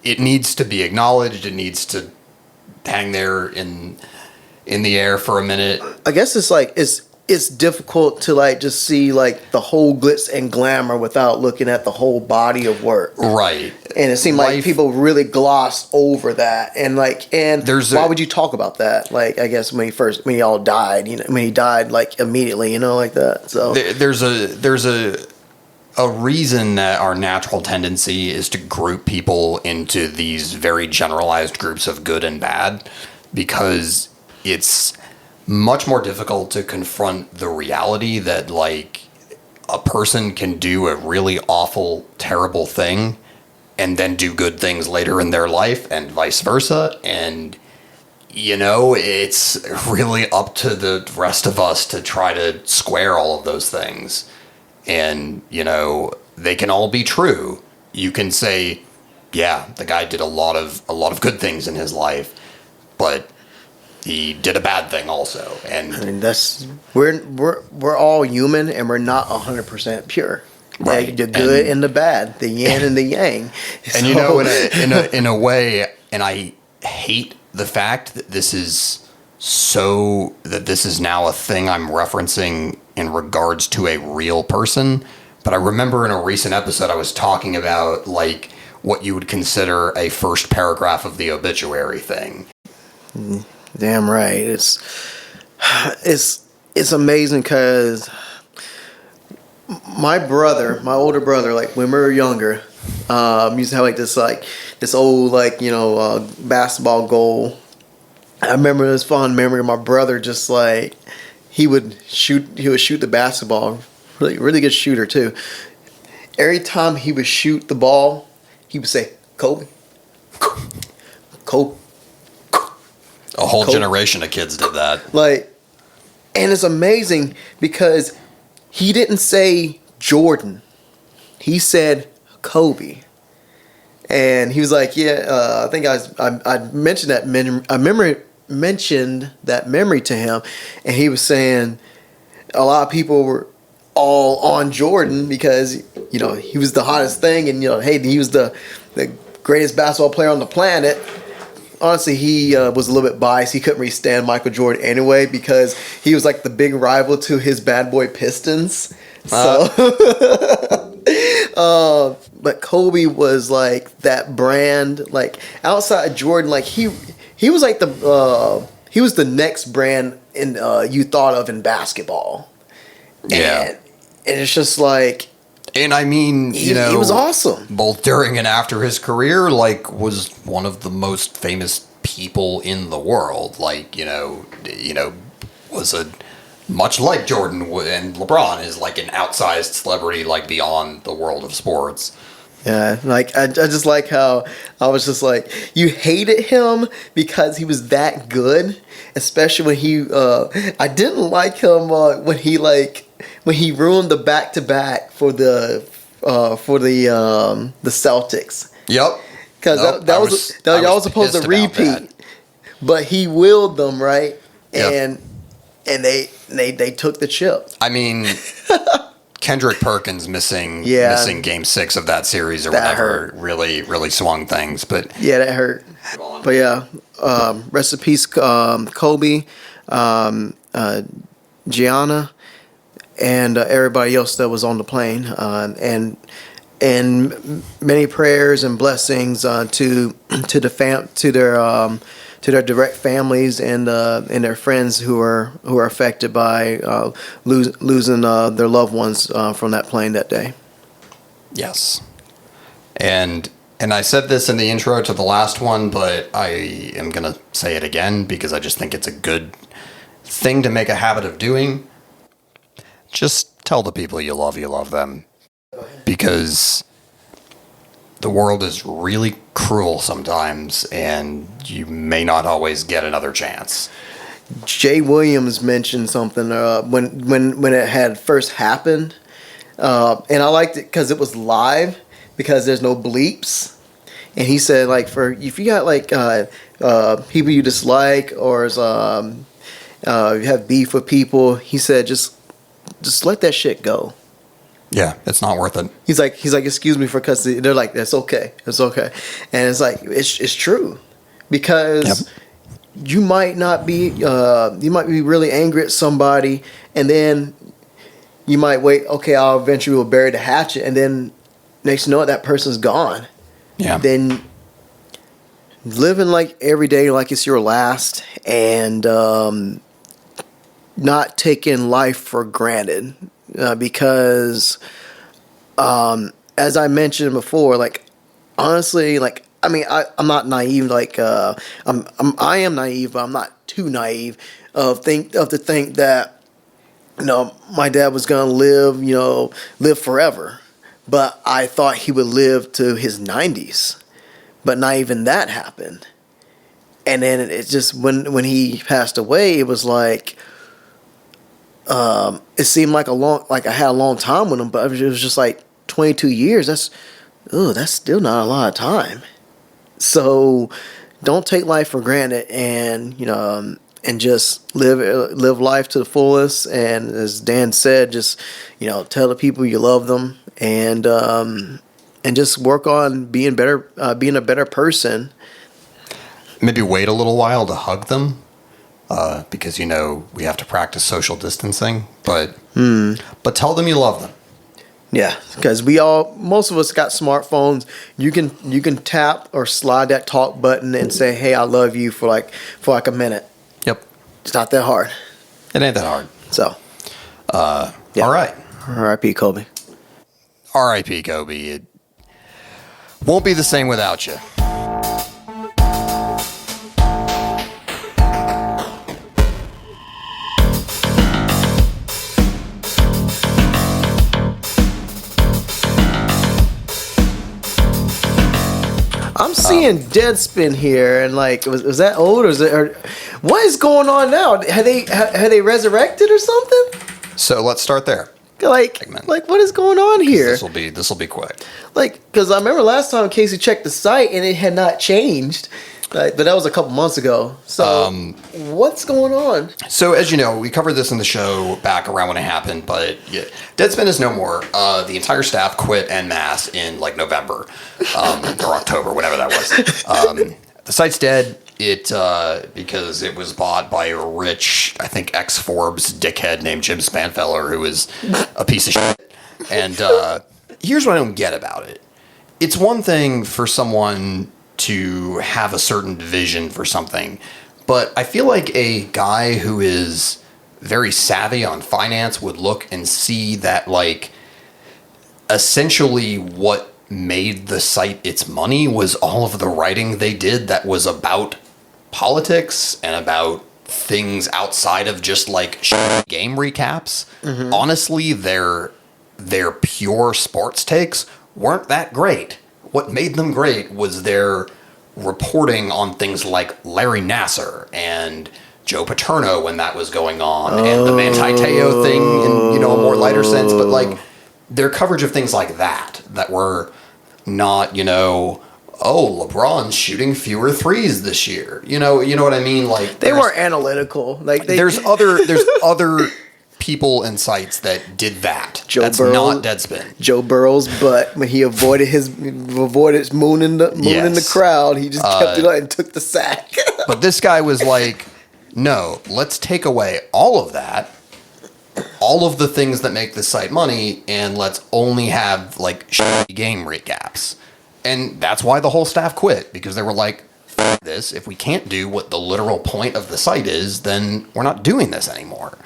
it needs to be acknowledged. It needs to hang there in the air for a minute. I guess it's it's difficult to like just see like the whole glitz and glamour without looking at the whole body of work. Right. And it seemed like people really glossed over that. And why would you talk about that? Like, I guess when he all died, when he died like immediately, like that. So there's a reason that our natural tendency is to group people into these very generalized groups of good and bad, because it's much more difficult to confront the reality that like a person can do a really awful, terrible thing and then do good things later in their life, and vice versa. And it's really up to the rest of us to try to square all of those things. And, they can all be true. You can say, yeah, the guy did a lot of good things in his life, but he did a bad thing also. And I mean, we're all human, and we're not 100% pure. Right. Like the good and the bad, the yin and the yang. And in a way, and I hate the fact that this is now a thing I'm referencing in regards to a real person. But I remember in a recent episode, I was talking about like what you would consider a first paragraph of the obituary thing. Damn right. It's amazing because my older brother, like when we were younger, used to have this old basketball goal. I remember this fond memory of my brother just like he would shoot the basketball. Really good shooter too. Every time he would shoot the ball, he would say, Kobe. Kobe. A whole generation of kids did that. And it's amazing because he didn't say Jordan. He said Kobe. And he was like, I think I mentioned that mentioned that memory to him, and he was saying a lot of people were all on Jordan because he was the hottest thing, and hey, he was the greatest basketball player on the planet. Honestly, he was a little bit biased. He couldn't really stand Michael Jordan anyway because he was like the big rival to his bad boy Pistons. So, but Kobe was like that brand. Like outside of Jordan, like he was like he was the next brand you thought of in basketball. Yeah, and it's just like. And I mean, he was awesome. Both during and after his career, like, was one of the most famous people in the world. Like, was a much like Jordan and LeBron is like an outsized celebrity, like beyond the world of sports. Yeah, like I just like how I was just like, you hated him because he was that good, especially when he. I didn't like him when he ruined the back-to-back for the Celtics. Yep. Because that was supposed to repeat, but he willed them right, yep. and they took the chip. I mean, Kendrick Perkins missing Game 6 of that series or that whatever hurt. really swung things. But yeah, that hurt. But yeah, rest in peace, Kobe, Gianna. And everybody else that was on the plane, and many prayers and blessings to their direct families and their friends who are affected by losing their loved ones from that plane that day. Yes, and I said this in the intro to the last one, but I am gonna say it again because I just think it's a good thing to make a habit of doing. Just tell the people you love them. Because the world is really cruel sometimes, and you may not always get another chance. Jay Williams mentioned something when it had first happened, and I liked it because it was live because there's no bleeps. And he said, like, if you got like people you dislike or you have beef with people, he said just let that shit go. Yeah, it's not worth it. He's like, excuse me for cussing. They're like, it's okay. And it's like, it's true, because you might not be you might be really angry at somebody, and then you might wait. Okay, I'll eventually will bury the hatchet, and then next you know it, that person's gone. Yeah. Then living like every day like it's your last, and not taking life for granted, because as I mentioned before, like honestly, like I mean, I'm not naive. Like I am naive, but I'm not too naive to think that my dad was gonna live forever. But I thought he would live to his 90s, but not even that happened. And then it just when he passed away, it was like it seemed like I had a long time with him, but it was just like 22 years. That's still not a lot of time. So don't take life for granted, and and just live life to the fullest. And as Dan said, just tell the people you love them, and just work on being a better person. Maybe wait a little while to hug them, because we have to practice social distancing. But tell them you love them. Yeah, because most of us got smartphones. You can tap or slide that talk button and say, "Hey, I love you" for like a minute. Yep. It's not that hard. It ain't that hard. So, yeah. All right. R.I.P. Kobe. R.I.P. Kobe. It won't be the same without you. I'm seeing Deadspin here, and like, was that old, or what is going on now? Have they resurrected or something? So let's start there. Like what is going on here? This will be quick. Like, because I remember last time Casey checked the site and it had not changed, but that was a couple months ago. So what's going on? So as you know, we covered this in the show back around when it happened, but yeah, Deadspin is no more. The entire staff quit en masse in like November or October, whatever that was. The site's dead. Because it was bought by a rich, I think, ex-Forbes dickhead named Jim Spanfeller, who is a piece of shit. And here's what I don't get about it. It's one thing for someone to have a certain vision for something, but I feel like a guy who is very savvy on finance would look and see that, like, essentially what made the site its money was all of the writing they did that was about politics and about things outside of just like game recaps. Mm-hmm. Honestly, their pure sports takes weren't that great. What made them great was their reporting on things like Larry Nassar and Joe Paterno when that was going on, and the Manti Te'o thing in a more lighter sense, but like their coverage of things like that were not, LeBron's shooting fewer threes this year. You know what I mean? Like they weren't analytical. Like there's other people and sites that did that. That's not Deadspin. Joe Burrow's butt when he avoided mooning the crowd, he just kept it on and took the sack. But this guy was like, no, let's take away all of that, all of the things that make this site money, and let's only have like game recaps. And that's why the whole staff quit, because they were like, F this, if we can't do what the literal point of the site is, then we're not doing this anymore.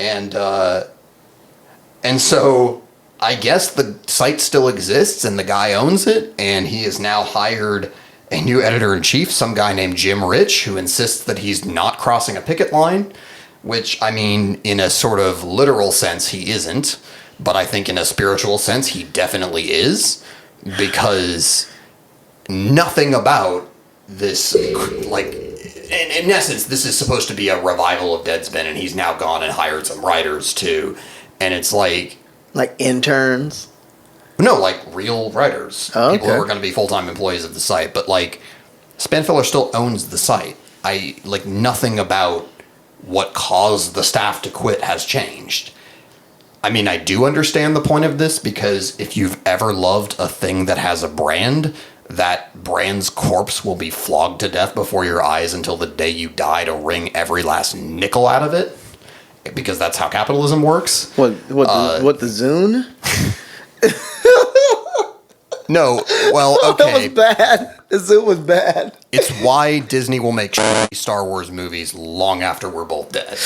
And so I guess the site still exists and the guy owns it, and he has now hired a new editor-in-chief, some guy named Jim Rich, who insists that he's not crossing a picket line, which, I mean, in a sort of literal sense, he isn't, but I think in a spiritual sense, he definitely is. Because nothing about this, like, in essence, this is supposed to be a revival of Deadspin, and he's now gone and hired some writers too, and it's like interns. No, like real writers, people who are going to be full-time employees of the site. But like, Spanfeller still owns the site. Nothing about what caused the staff to quit has changed. I mean, I do understand the point of this, because if you've ever loved a thing that has a brand, that brand's corpse will be flogged to death before your eyes until the day you die to wring every last nickel out of it, because that's how capitalism works. What the Zune? No, well, okay. That was bad. The Zune was bad. It's why Disney will make shitty Star Wars movies long after we're both dead.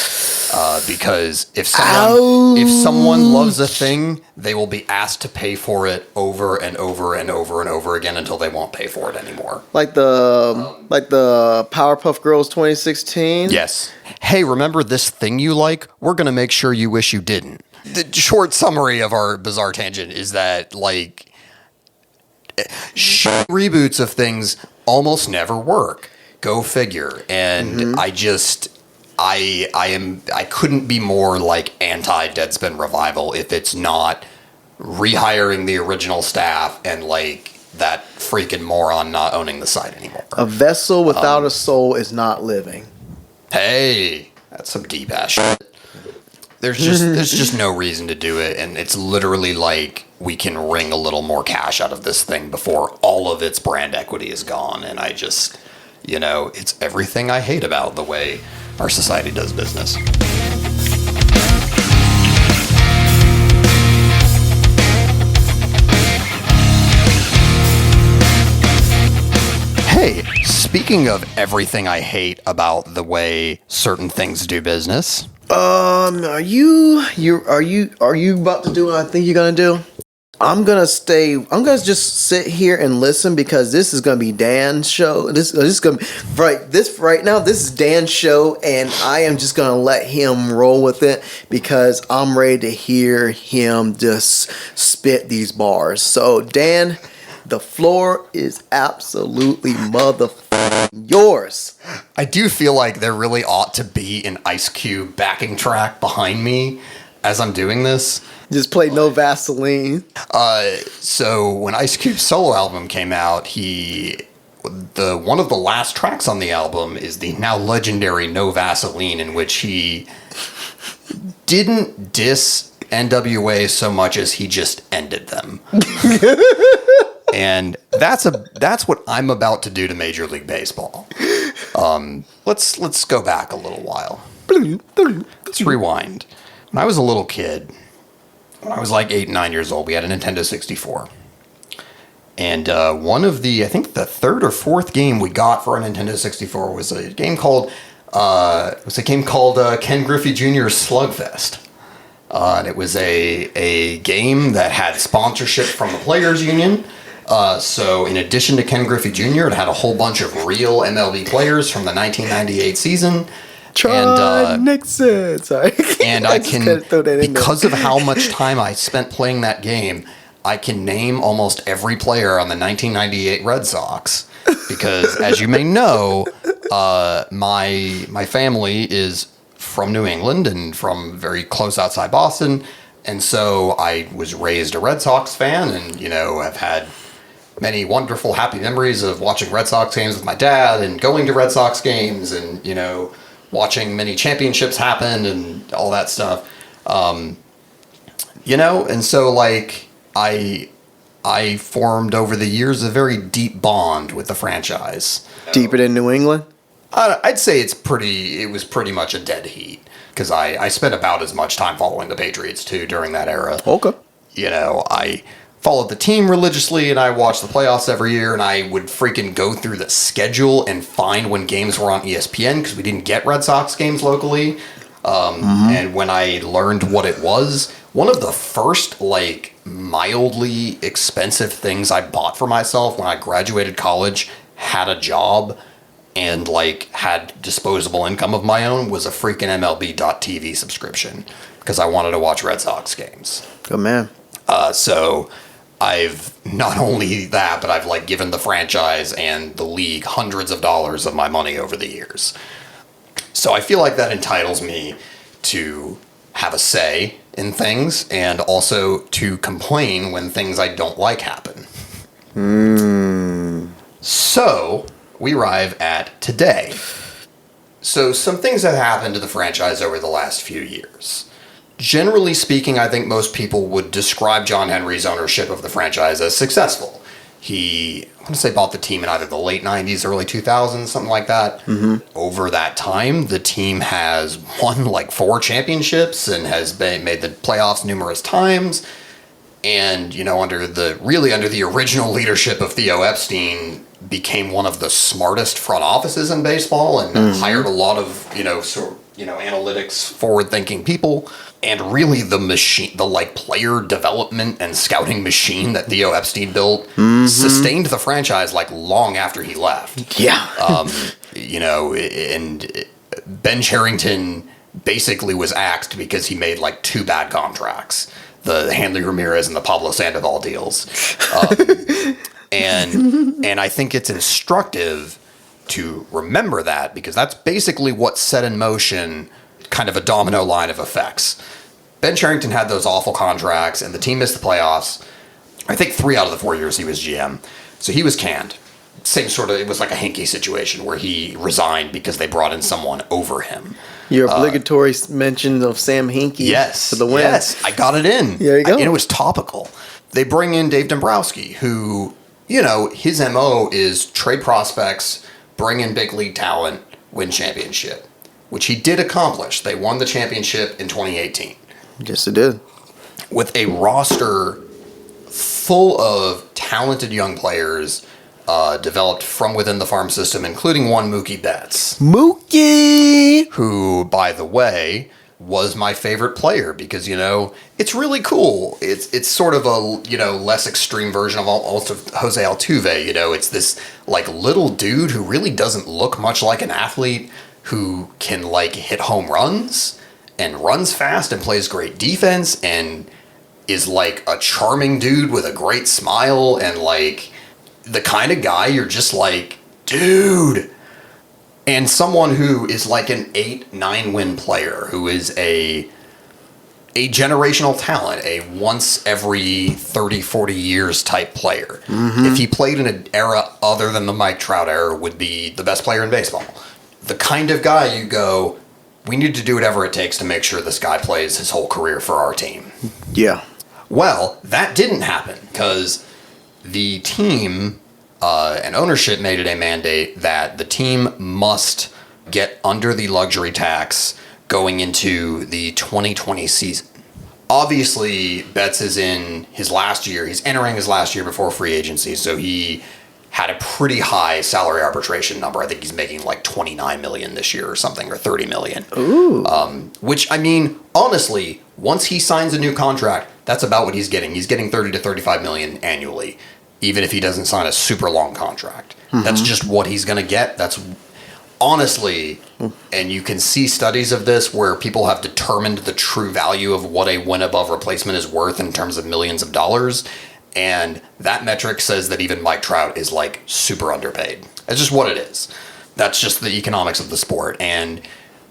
Because if someone loves a thing, they will be asked to pay for it over and over and over and over again until they won't pay for it anymore. Like the Powerpuff Girls 2016? Yes. Hey, remember this thing you like? We're going to make sure you wish you didn't. The short summary of our bizarre tangent is that, like, reboots of things almost never work. Go figure. And I couldn't be more like anti-Deadspin revival if it's not rehiring the original staff and like that freaking moron not owning the site anymore. A vessel without a soul is not living. Hey, that's some deep ass shit. There's just no reason to do it, and it's literally like we can wring a little more cash out of this thing before all of its brand equity is gone. And I just, it's everything I hate about the way our society does business. Hey, speaking of everything I hate about the way certain things do business. Are you about to do what I think you're gonna do? I'm gonna just sit here and listen because this is gonna be Dan's show. This is gonna be right now. This is Dan's show, and I am just gonna let him roll with it because I'm ready to hear him just spit these bars. So Dan, the floor is absolutely motherfucking yours. I do feel like there really ought to be an Ice Cube backing track behind me as I'm doing this. Just play No Vaseline. So when Ice Cube's solo album came out, one of the last tracks on the album is the now legendary No Vaseline, in which he didn't diss NWA so much as he just ended them. And that's what I'm about to do to Major League Baseball. Let's go back a little while. Let's rewind. When I was a little kid, when I was like 8, 9 years old, we had a Nintendo 64. And one of I think the third or fourth game we got for our Nintendo 64 was a game called Ken Griffey Jr.'s Slugfest. And it was a game that had sponsorship from the Players Union. So in addition to Ken Griffey Jr., it had a whole bunch of real MLB players from the 1998 season. Nixon. Sorry. And I can, because of how much time I spent playing that game, I can name almost every player on the 1998 Red Sox. Because, as you may know, my family is from New England and from very close outside Boston. And so I was raised a Red Sox fan and, have had many wonderful, happy memories of watching Red Sox games with my dad and going to Red Sox games and, watching many championships happen and all that stuff. And so like I formed over the years a very deep bond with the franchise. Deeper than New England? I'd say it was pretty much a dead heat because I spent about as much time following the Patriots too during that era. Okay. I followed the team religiously and I watched the playoffs every year and I would freaking go through the schedule and find when games were on ESPN because we didn't get Red Sox games locally. And when I learned what it was, one of the first like mildly expensive things I bought for myself when I graduated college, had a job, and like had disposable income of my own was a freaking MLB.TV subscription because I wanted to watch Red Sox games. Good man. So I've not only that, but I've like given the franchise and the league hundreds of dollars of my money over the years. So I feel like that entitles me to have a say in things and also to complain when things I don't like happen. So we arrive at today. So some things have happened to the franchise over the last few years. Generally speaking, I think most people would describe John Henry's ownership of the franchise as successful. I want to say bought the team in either the late 90s, early 2000s, something like that. Over that time, the team has won like 4 championships and has made the playoffs numerous times. And, under the original leadership of Theo Epstein, became one of the smartest front offices in baseball and hired a lot of, analytics, forward-thinking people. And really the machine, the player development and scouting machine that Theo Epstein built sustained the franchise long after he left. Yeah. And Ben Cherington basically was axed because he made 2 bad contracts. The Hanley Ramirez and the Pablo Sandoval deals. And I think it's instructive to remember that, because that's basically what set in motion kind of a domino line of effects. Ben Cherington had those awful contracts, and the team missed the playoffs. I think 3 out of the 4 years he was GM. So he was canned. Same sort of, it was like a Hinkie situation where he resigned because they brought in someone over him. Your obligatory mention of Sam Hinkie for the win. Yes, I got it in. There you go. And it was topical. They bring in Dave Dombrowski, who, his MO is trade prospects, bring in big league talent, win championship, which he did accomplish. They won the championship in 2018. Yes, it did. With a roster full of talented young players developed from within the farm system, including one Mookie Betts. Mookie! Who, by the way, was my favorite player because, it's really cool. It's sort of a, less extreme version of almost of Jose Altuve. It's this, little dude who really doesn't look much like an athlete, who can, hit home runs and runs fast and plays great defense and is, a charming dude with a great smile and, the kind of guy you're just dude. And someone who is an 8-9 win player, who is a generational talent, a once every 30, 40 years type player. If he played in an era other than the Mike Trout era, would be the best player in baseball. The kind of guy you go, we need to do whatever it takes to make sure this guy plays his whole career for our team. Yeah. Well, that didn't happen because the team and ownership made it a mandate that the team must get under the luxury tax going into the 2020 season. Obviously, Betts is in his last year. He's entering his last year before free agency, so he had a pretty high salary arbitration number. I think he's making $29 million this year or something, or $30 million. Ooh. Which, honestly, once he signs a new contract, that's about what he's getting. He's getting $30 to $35 million annually, even if he doesn't sign a super long contract. That's just what he's going to get. That's honestly, and you can see studies of this where people have determined the true value of what a win above replacement is worth in terms of millions of dollars. And that metric says that even Mike Trout is super underpaid. That's just what it is. That's just the economics of the sport. And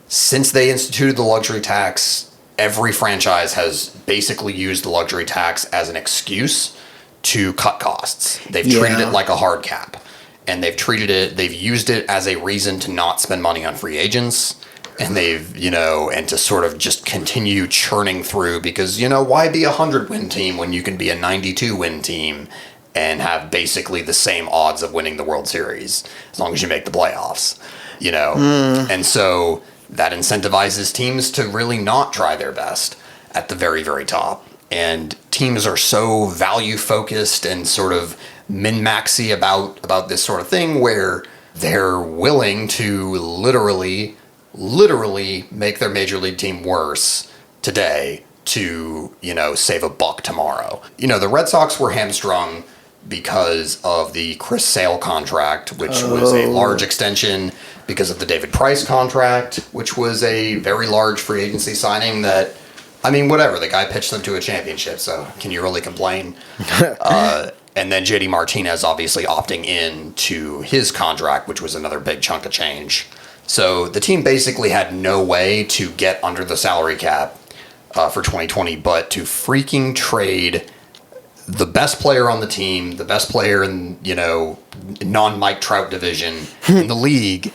since they instituted the luxury tax, every franchise has basically used the luxury tax as an excuse to cut costs. They've treated it like a hard cap. And they've used it as a reason to not spend money on free agents. And and to sort of just continue churning through because, why be a 100-win team when you can be a 92-win team and have basically the same odds of winning the World Series as long as you make the playoffs, And so that incentivizes teams to really not try their best at the very, very top. And teams are so value-focused and sort of min-maxy about this sort of thing where they're willing to literally make their major league team worse today to, save a buck tomorrow. The Red Sox were hamstrung because of the Chris Sale contract, which was a large extension, because of the David Price contract, which was a very large free agency signing that, whatever, the guy pitched them to a championship, so can you really complain? And then JD Martinez obviously opting in to his contract, which was another big chunk of change. So the team basically had no way to get under the salary cap for 2020, but to freaking trade the best player on the team, the best player in, non-Mike Trout division in the league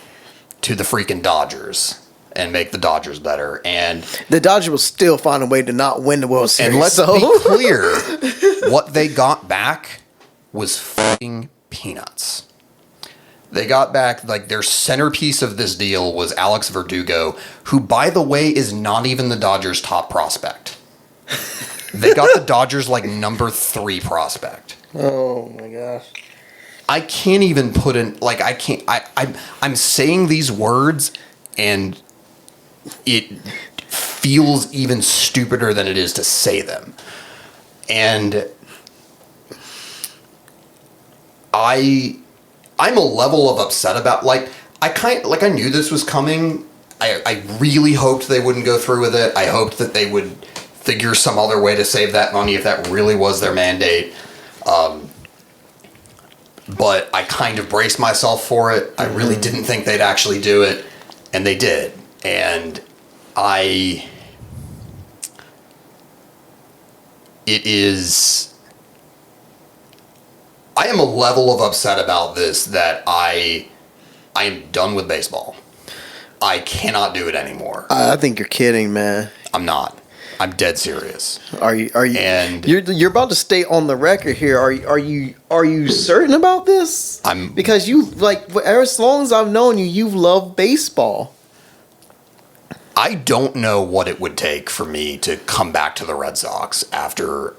to the freaking Dodgers and make the Dodgers better. And the Dodgers will still find a way to not win the World Series. And let's be clear, what they got back was fucking peanuts. They got back, like, their centerpiece of this deal was Alex Verdugo, who, by the way, is not even the Dodgers' top prospect. They got the Dodgers, like, number 3 prospect. Oh, my gosh. I can't even put in, like, I can't, I'm saying these words, and it feels even stupider than it is to say them. And I'm a level of upset about, like, I knew this was coming. I really hoped they wouldn't go through with it. I hoped that they would figure some other way to save that money if that really was their mandate. But I kind of braced myself for it. I really didn't think they'd actually do it, and they did. And I am a level of upset about this that I am done with baseball. I cannot do it anymore. I think you're kidding, man. I'm not. I'm dead serious. Are you? And you're about to stay on the record here. Are you certain about this? Because you, like, as long as I've known you, you've loved baseball. I don't know what it would take for me to come back to the Red Sox after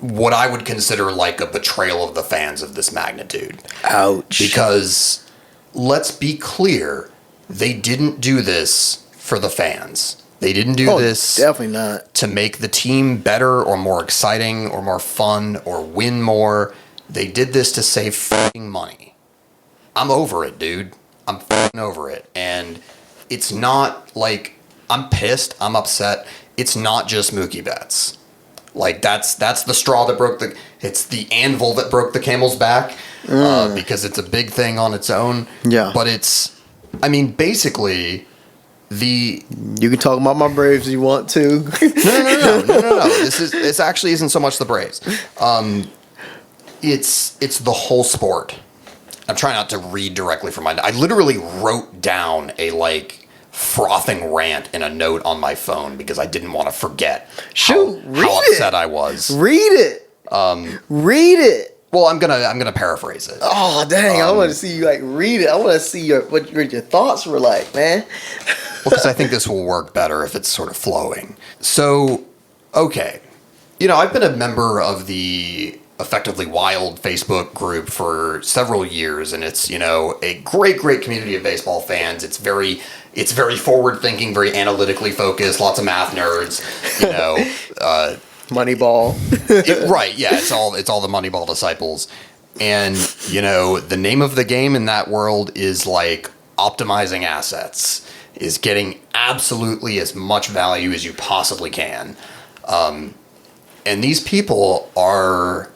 what I would consider like a betrayal of the fans of this magnitude. Ouch. Because let's be clear, they didn't do this for the fans. They didn't do this definitely not to make the team better or more exciting or more fun or win more. They did this to save fucking money. I'm over it, dude. I'm fucking over it. And it's not like I'm pissed, I'm upset. It's not just Mookie Betts. Like, that's the straw that it's the anvil that broke the camel's back, because it's a big thing on its own. Yeah. But basically, you can talk about my Braves if you want to. No. This actually isn't so much the Braves. It's the whole sport. I'm trying not to read directly from I literally wrote down a, like, frothing rant in a note on my phone because I didn't want to forget how upset I was. Read it. Read it. Well, I'm gonna paraphrase it. Oh, dang! I want to see you, like, read it. I want to see what your thoughts were like, man. Well, because I think this will work better if it's sort of flowing. So, okay, I've been a member of the Effectively Wild Facebook group for several years, and it's a great community of baseball fans. It's very forward thinking, very analytically focused, lots of math nerds. Moneyball. Right, yeah, it's all the Moneyball disciples. And, the name of the game in that world is, like, optimizing assets, is getting absolutely as much value as you possibly can. And these people are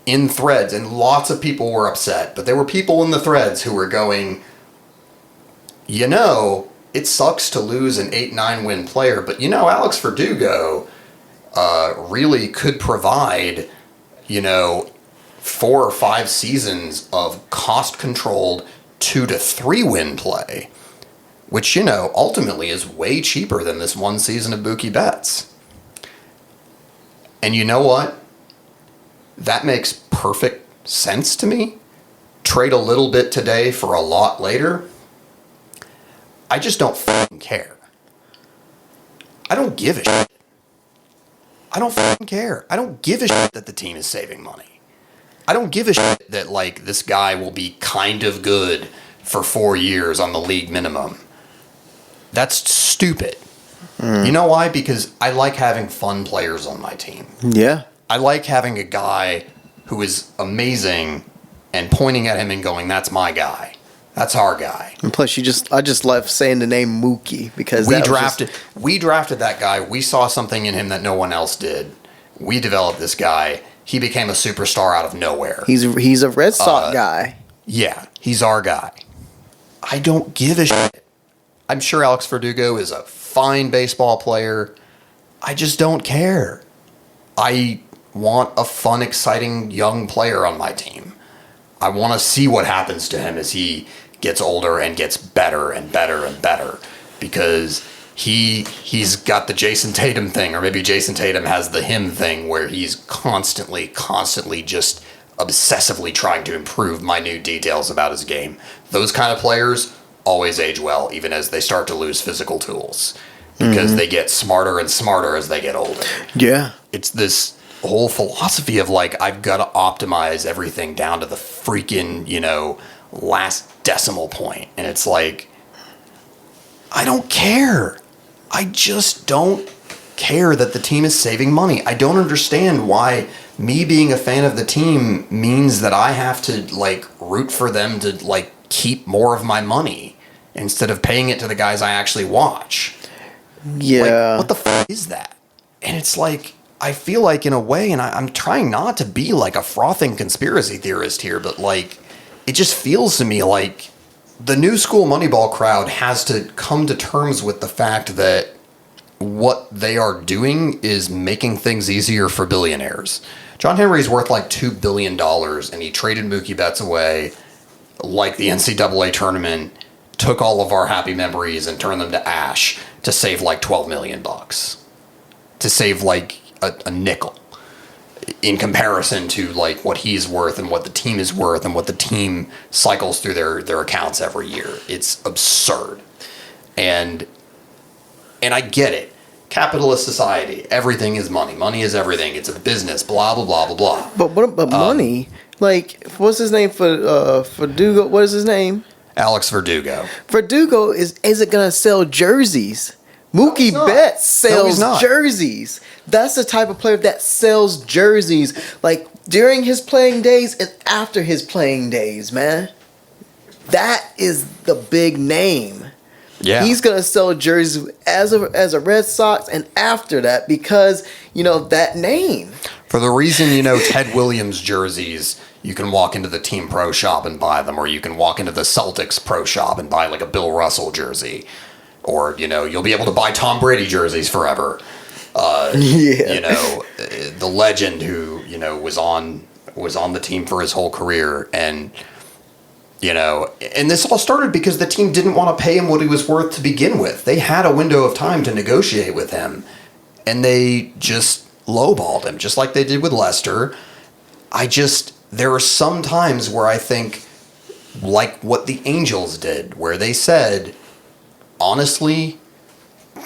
in threads, and lots of people were upset, but there were people in the threads who were going, it sucks to lose an 8-9 win player, but Alex Verdugo really could provide, 4 or 5 seasons of cost-controlled 2 to 3 win play, which, ultimately is way cheaper than this one season of Mookie Betts. And you know what? That makes perfect sense to me. Trade a little bit today for a lot later. I just don't fucking care. I don't give a shit. I don't fucking care. I don't give a shit that the team is saving money. I don't give a shit that, like, this guy will be kind of good for 4 years on the league minimum. That's stupid. You know why? Because I like having fun players on my team. Yeah. I like having a guy who is amazing and pointing at him and going, that's my guy. That's our guy. And plus, I just love saying the name Mookie because we drafted that guy. We saw something in him that no one else did. We developed this guy. He became a superstar out of nowhere. He's a Red Sox guy. Yeah, he's our guy. I don't give a shit. I'm sure Alex Verdugo is a fine baseball player. I just don't care. I want a fun, exciting young player on my team. I want to see what happens to him as he gets older and gets better and better and better. Because He's got the Jason Tatum thing, or maybe Jason Tatum has the him thing, where he's constantly just obsessively trying to improve minute details about his game. Those kind of players always age well, even as they start to lose physical tools, because they get smarter and smarter as they get older. Yeah. It's this whole philosophy of like, I've got to optimize everything down to the freaking, last decimal point. And it's like, I don't care. I just don't care that the team is saving money. I don't understand why me being a fan of the team means that I have to like root for them to like keep more of my money instead of paying it to the guys I actually watch. Yeah. Like, what the fuck is that? And it's like, I feel like in a way, and I'm trying not to be like a frothing conspiracy theorist here, but like, it just feels to me like the new school Moneyball crowd has to come to terms with the fact that what they are doing is making things easier for billionaires. John Henry's worth like $2 billion, and he traded Mookie Betts away like the NCAA tournament, took all of our happy memories and turned them to ash to save like $12 million. To save like a nickel in comparison to like what he's worth and what the team is worth and what the team cycles through their accounts every year. It's absurd. And I get it. Capitalist society, everything is money. Money is everything. It's a business, blah, blah, blah, blah, blah. But money, like, what's his name for Verdugo? What is his name? Alex Verdugo. Verdugo isn't going to sell jerseys. Mookie Betts sells jerseys. That's the type of player that sells jerseys, like during his playing days and after his playing days, man. That is the big name. Yeah. He's going to sell jerseys as a Red Sox and after that because, that name. For the reason, Ted Williams jerseys, you can walk into the team pro shop and buy them, or you can walk into the Celtics pro shop and buy like a Bill Russell jersey. Or, you'll be able to buy Tom Brady jerseys forever. The legend who, was on the team for his whole career. And, and this all started because the team didn't want to pay him what he was worth to begin with. They had a window of time to negotiate with him. And they just lowballed him, just like they did with Lester. There are some times where I think, like what the Angels did, where they said, honestly,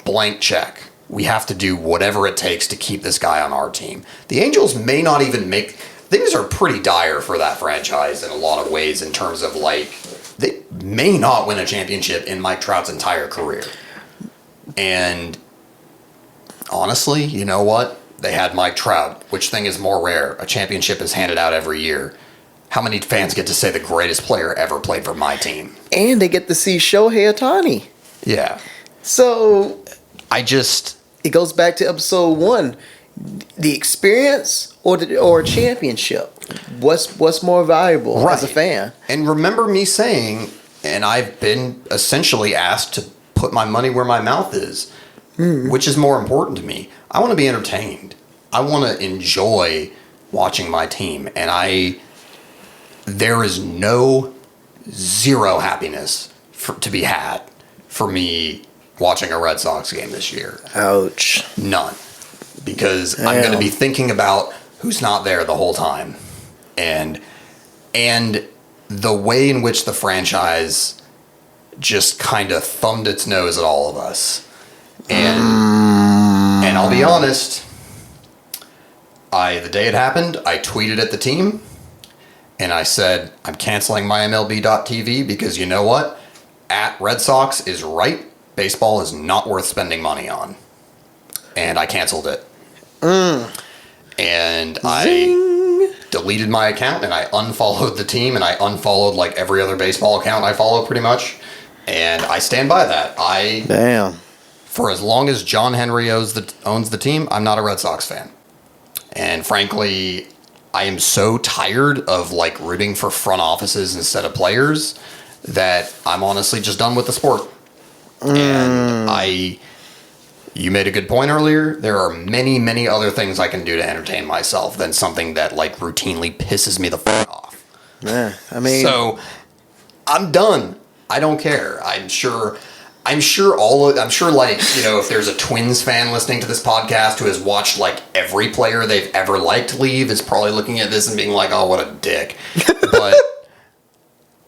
blank check. We have to do whatever it takes to keep this guy on our team. The Angels may not even make... Things are pretty dire for that franchise in a lot of ways in terms of, like, they may not win a championship in Mike Trout's entire career. And honestly, you know what? They had Mike Trout. Which thing is more rare? A championship is handed out every year. How many fans get to say the greatest player ever played for my team? And they get to see Shohei Ohtani. Yeah. So... It goes back to episode 1. The experience or championship? What's more valuable as a fan? And remember me saying, and I've been essentially asked to put my money where my mouth is, which is more important to me. I want to be entertained. I want to enjoy watching my team. And there is zero happiness to be had for me watching a Red Sox game this year. Ouch. None. Because I'm going to be thinking about who's not there the whole time. And the way in which the franchise just kind of thumbed its nose at all of us. And I'll be honest, the day it happened, I tweeted at the team and I said, I'm canceling my MLB.TV because you know what? At Red Sox is right. Baseball is not worth spending money on. And I canceled it. And I deleted my account and I unfollowed the team and I unfollowed like every other baseball account I follow pretty much. And I stand by that. For as long as John Henry owns the team, I'm not a Red Sox fan. And frankly, I am so tired of like rooting for front offices instead of players that I'm honestly just done with the sport. And you made a good point earlier. There are many, many other things I can do to entertain myself than something that like routinely pisses me the fuck off. Yeah, I mean, so I'm done. I don't care. I'm sure I'm sure like, you know, if there's a Twins fan listening to this podcast who has watched like every player they've ever liked leave is probably looking at this and being like, oh, what a dick. But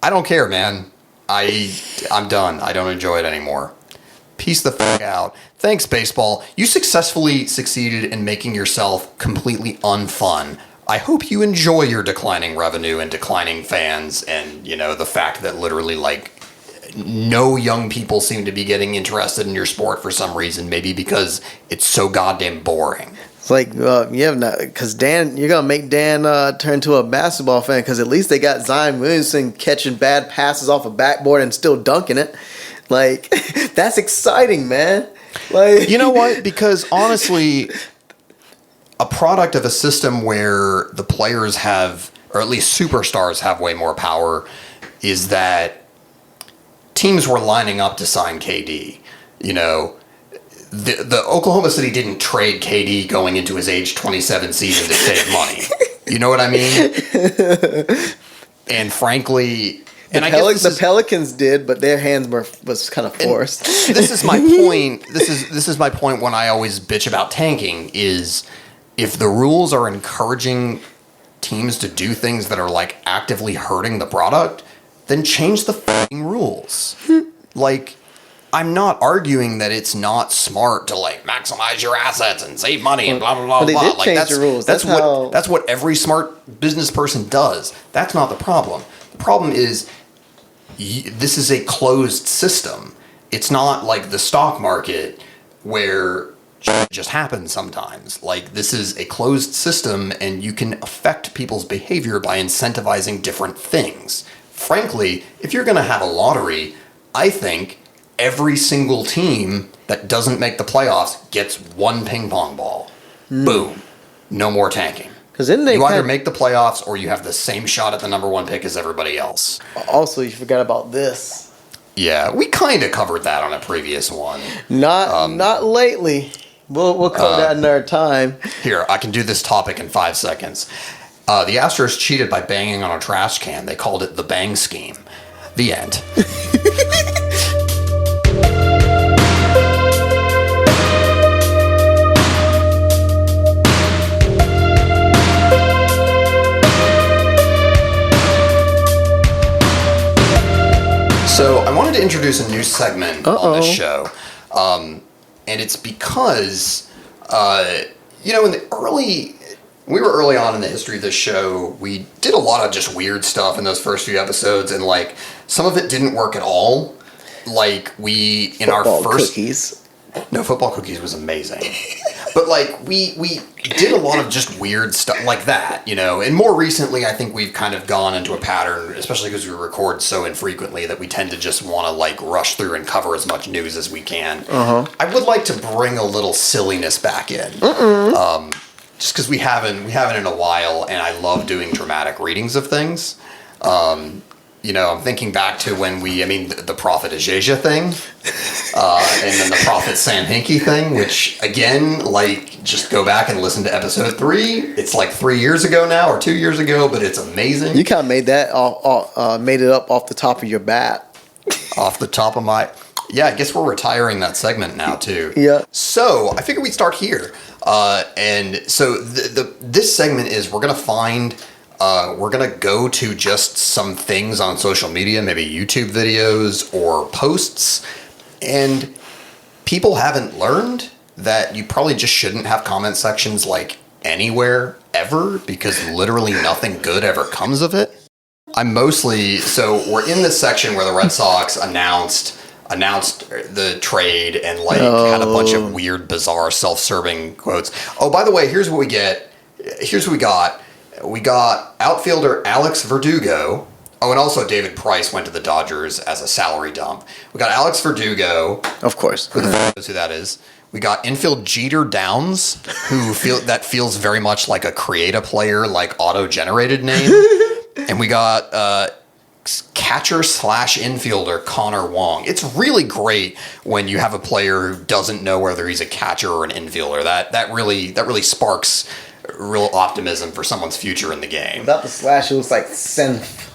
I don't care, man. I'm done. I don't enjoy it anymore. Peace the fuck out. Thanks, baseball. You successfully succeeded in making yourself completely unfun. I hope you enjoy your declining revenue and declining fans and, you know, the fact that literally, like, no young people seem to be getting interested in your sport for some reason, maybe because it's so goddamn boring. It's like, because Dan, you're going to make Dan turn to a basketball fan, because at least they got Zion Williamson catching bad passes off a backboard and still dunking it. Like, that's exciting, man. Like, you know what? Because honestly, a product of a system where the players have, or at least superstars have way more power, is that teams were lining up to sign KD. You know, the Oklahoma City didn't trade KD going into his age 27 season to save money. You know what I mean? And frankly, the Pelicans did, but their hands was kind of forced. This is my point. This is my point when I always bitch about tanking is if the rules are encouraging teams to do things that are like actively hurting the product, then change the fucking rules. Like, I'm not arguing that it's not smart to like maximize your assets and save money and blah blah blah. But they blah. did Like change the rules. That's what every smart business person does. That's not the problem. The problem is this is a closed system. It's not like the stock market where it just happens sometimes. Like, this is a closed system and you can affect people's behavior by incentivizing different things. Frankly, if you're going to have a lottery, I think every single team that doesn't make the playoffs gets one ping pong ball. Boom. No more tanking. You either make the playoffs or you have the same shot at the number one pick as everybody else. Also, you forgot about this. Yeah, we kind of covered that on a previous one. Not lately. We'll cover that another time. Here, I can do this topic in 5 seconds. The Astros cheated by banging on a trash can. They called it the bang scheme. The end. So I wanted to introduce a new segment on this show. And it's because, you know, we were early on in the history of this show. We did a lot of just weird stuff in those first few episodes, and like some of it didn't work at all. Like Football cookies. No, Football Cookies was amazing. But like we did a lot of just weird stuff like that, you know. And more recently, I think we've kind of gone into a pattern, especially because we record so infrequently that we tend to just want to like rush through and cover as much news as we can. I would like to bring a little silliness back in. Just because we haven't in a while, and I love doing dramatic readings of things. You know, I'm thinking back to when the Prophet Ajaja thing, and then the Prophet Sam Hinkie thing, which, again, like, just go back and listen to episode 3. It's like 3 years ago now, or 2 years ago, but it's amazing. You kind of made that, made it up off the top of your bat. Off the top of my... Yeah, I guess we're retiring that segment now, too. Yeah. So, I figured we'd start here. And so, this segment is we're going to go to just some things on social media, maybe YouTube videos or posts, and people haven't learned that you probably just shouldn't have comment sections like anywhere ever, because literally nothing good ever comes of it. We're in this section where the Red Sox announced the trade and like had a bunch of weird, bizarre, self-serving quotes. Oh, by the way, here's what we got. We got outfielder Alex Verdugo. Oh, and also David Price went to the Dodgers as a salary dump. We got Alex Verdugo. Of course. Who knows who that is? We got infield Jeter Downs, that feels very much like a create-a player, like auto-generated name. And we got catcher/infielder Connor Wong. It's really great when you have a player who doesn't know whether he's a catcher or an infielder. That really sparks real optimism for someone's future in the game. Without the slash, it was like synth.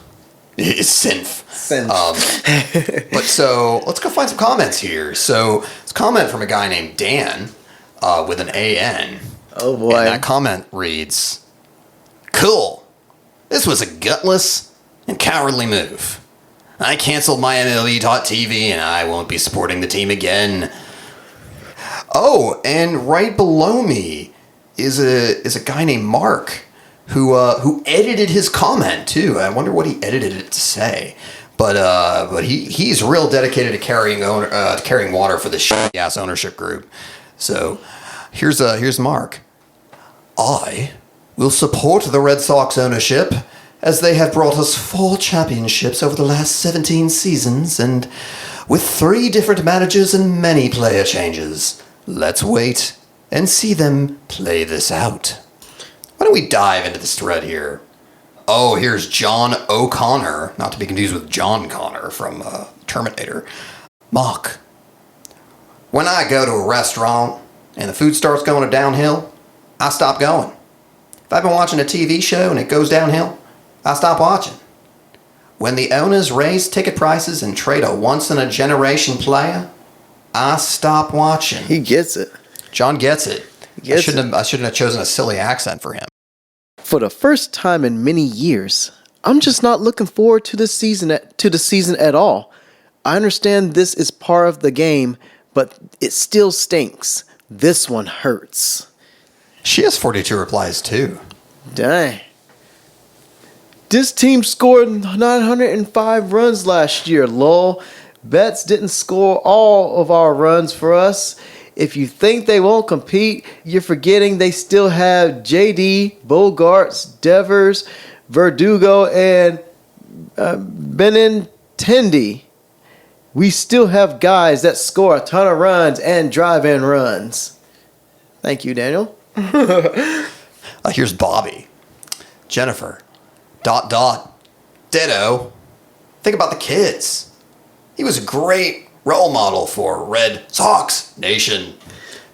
Synth. Synth. But so let's go find some comments here. So it's a comment from a guy named Dan with an AN. Oh boy. And that comment reads, "Cool. This was a gutless and cowardly move. I canceled my MLB.TV and I won't be supporting the team again." Oh, and right below me is a guy named Mark who edited his comment too. I wonder what he edited it to say. But he's real dedicated to carrying water for the shitty ass ownership group. So here's Mark. "I will support the Red Sox ownership as they have brought us 4 championships over the last 17 seasons and with 3 different managers and many player changes. Let's wait and see them play this out." Why don't we dive into this thread here? Oh, here's John O'Connor, not to be confused with John Connor from Terminator. "Mark, when I go to a restaurant and the food starts going downhill, I stop going. If I've been watching a TV show and it goes downhill, I stop watching. When the owners raise ticket prices and trade a once-in-a-generation player, I stop watching." He gets it. John gets it. Gets I shouldn't have chosen a silly accent for him. For the first time in many years, I'm just not looking forward to the season at all. I understand this is part of the game, but it still stinks. This one hurts. She has 42 replies too. Dang. This team scored 905 runs last year, lol. Betts didn't score all of our runs for us. If you think they won't compete, you're forgetting they still have JD, Bogarts, Devers, Verdugo, and Benintendi. We still have guys that score a ton of runs and drive-in runs. Thank you, Daniel. Here's Bobby. "Jennifer, ... Ditto. Think about the kids. He was a great role model for Red Sox Nation."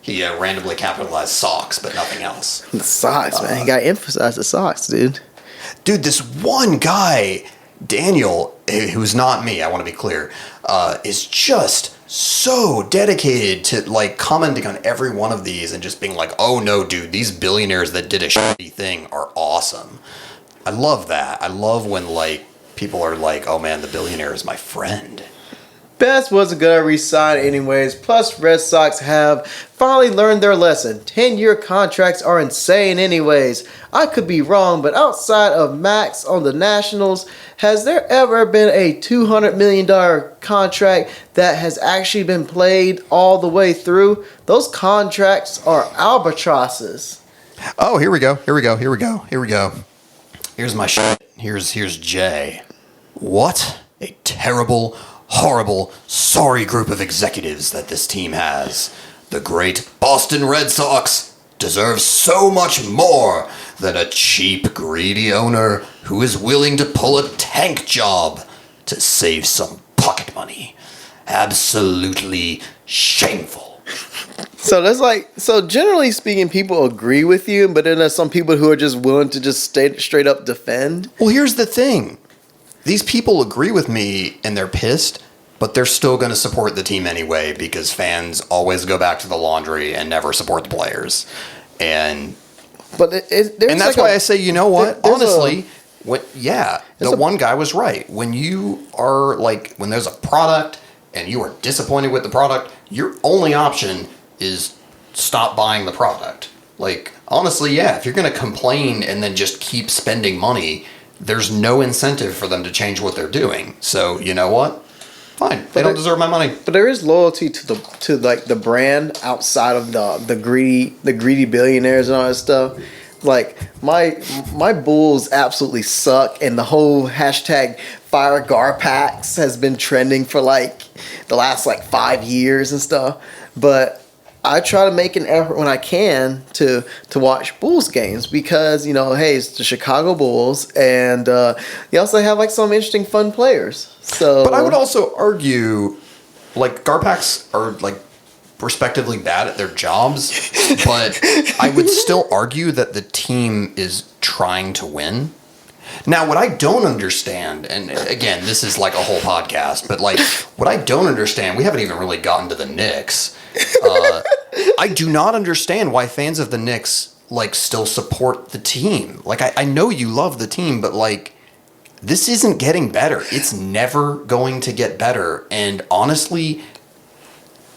He randomly capitalized Sox, but nothing else. The Sox, man. You gotta emphasize the Sox, dude. Dude, this one guy, Daniel, who's not me, I want to be clear, is just so dedicated to like commenting on every one of these and just being like, "Oh no, dude, these billionaires that did a shitty thing are awesome." I love that. I love when like people are like, "Oh man, the billionaire is my friend." Betts wasn't going to resign anyways. Plus, Red Sox have finally learned their lesson. 10-year contracts are insane anyways. I could be wrong, but outside of Max on the Nationals, has there ever been a $200 million contract that has actually been played all the way through? Those contracts are albatrosses. Oh, here we go. Here's my shit. Here's Jay. "What a terrible, horrible, sorry group of executives that this team has. The great Boston Red Sox deserve so much more than a cheap, greedy owner who is willing to pull a tank job to save some pocket money. Absolutely shameful." So generally speaking, people agree with you, but then there's some people who are just willing to just straight up defend. Well, here's the thing. These people agree with me and they're pissed, but they're still going to support the team anyway because fans always go back to the laundry and never support the players. And that's why I say, you know what? Honestly, one guy was right. When you are like, when there's a product and you are disappointed with the product, your only option is stop buying the product. Like, honestly, yeah, if you're going to complain and then just keep spending money, there's no incentive for them to change what they're doing. So, you know what? Fine. They don't deserve my money. But there is loyalty to the brand outside of the greedy billionaires and all that stuff. Like my Bulls absolutely suck, and the whole hashtag Fire Garpax has been trending for like the last 5 years and stuff. But I try to make an effort when I can to watch Bulls games because, hey, it's the Chicago Bulls, and you also have some interesting, fun players. So, but I would also argue, Garpax are respectively bad at their jobs, but I would still argue that the team is trying to win. Now, what I don't understand, and again, this is like a whole podcast, but like what I don't understand, we haven't even really gotten to the Knicks. I do not understand why fans of the Knicks like still support the team. Like I know you love the team, but like this isn't getting better. It's never going to get better. And honestly,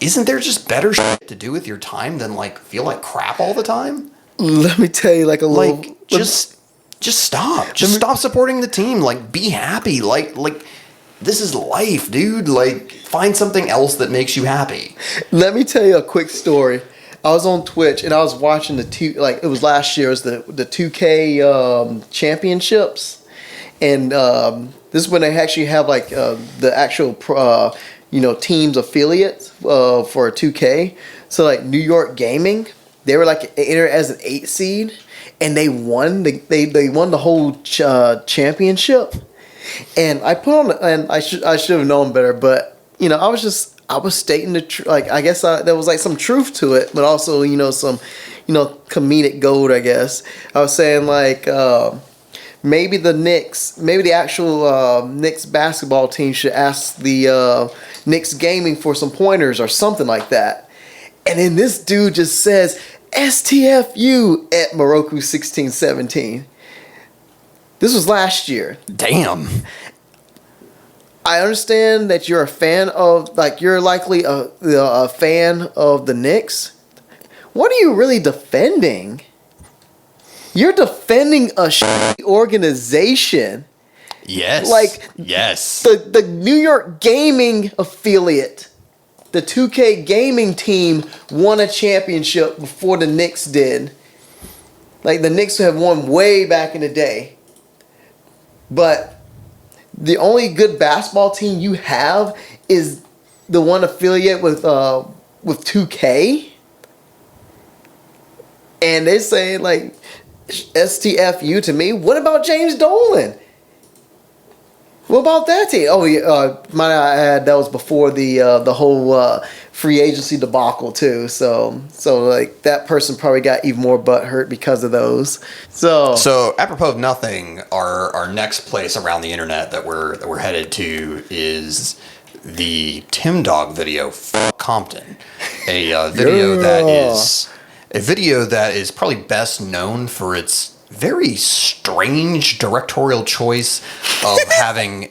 isn't there just better shit to do with your time than like feel like crap all the time? Let me tell you, like a little, like just stop. Just stop supporting the team. Like be happy. Like this is life, dude. Like find something else that makes you happy. Let me tell you a quick story. I was on Twitch and I was watching it was last year. It was the 2K championships. And this is when they actually have like the actual teams affiliates for 2K. So like New York Gaming, they were like entered as an 8 seed, and they won. They won the whole championship. And I put on, and I should have known better, but I was stating the truth. Like I guess there was like some truth to it, but also some comedic gold. I guess I was saying like. Maybe the actual Knicks basketball team should ask the Knicks Gaming for some pointers or something like that. And then this dude just says, STFU at Moroku 1617. This was last year. Damn. I understand that you're a fan of, like, you're likely a fan of the Knicks. What are you really defending? You're defending a organization. Yes. Like, yes. The New York Gaming affiliate, the 2K gaming team won a championship before the Knicks did. Like, the Knicks have won way back in the day. But the only good basketball team you have is the one affiliate with 2K. And they say, like, STFU to me. What about James Dolan? What about that team? Oh, yeah, might I add, that was before the whole free agency debacle too. So like that person probably got even more butthurt because of those. So apropos of nothing, our next place around the internet that we're headed to is the Tim Dog video, Fuck Compton, a video that is probably best known for its very strange directorial choice of having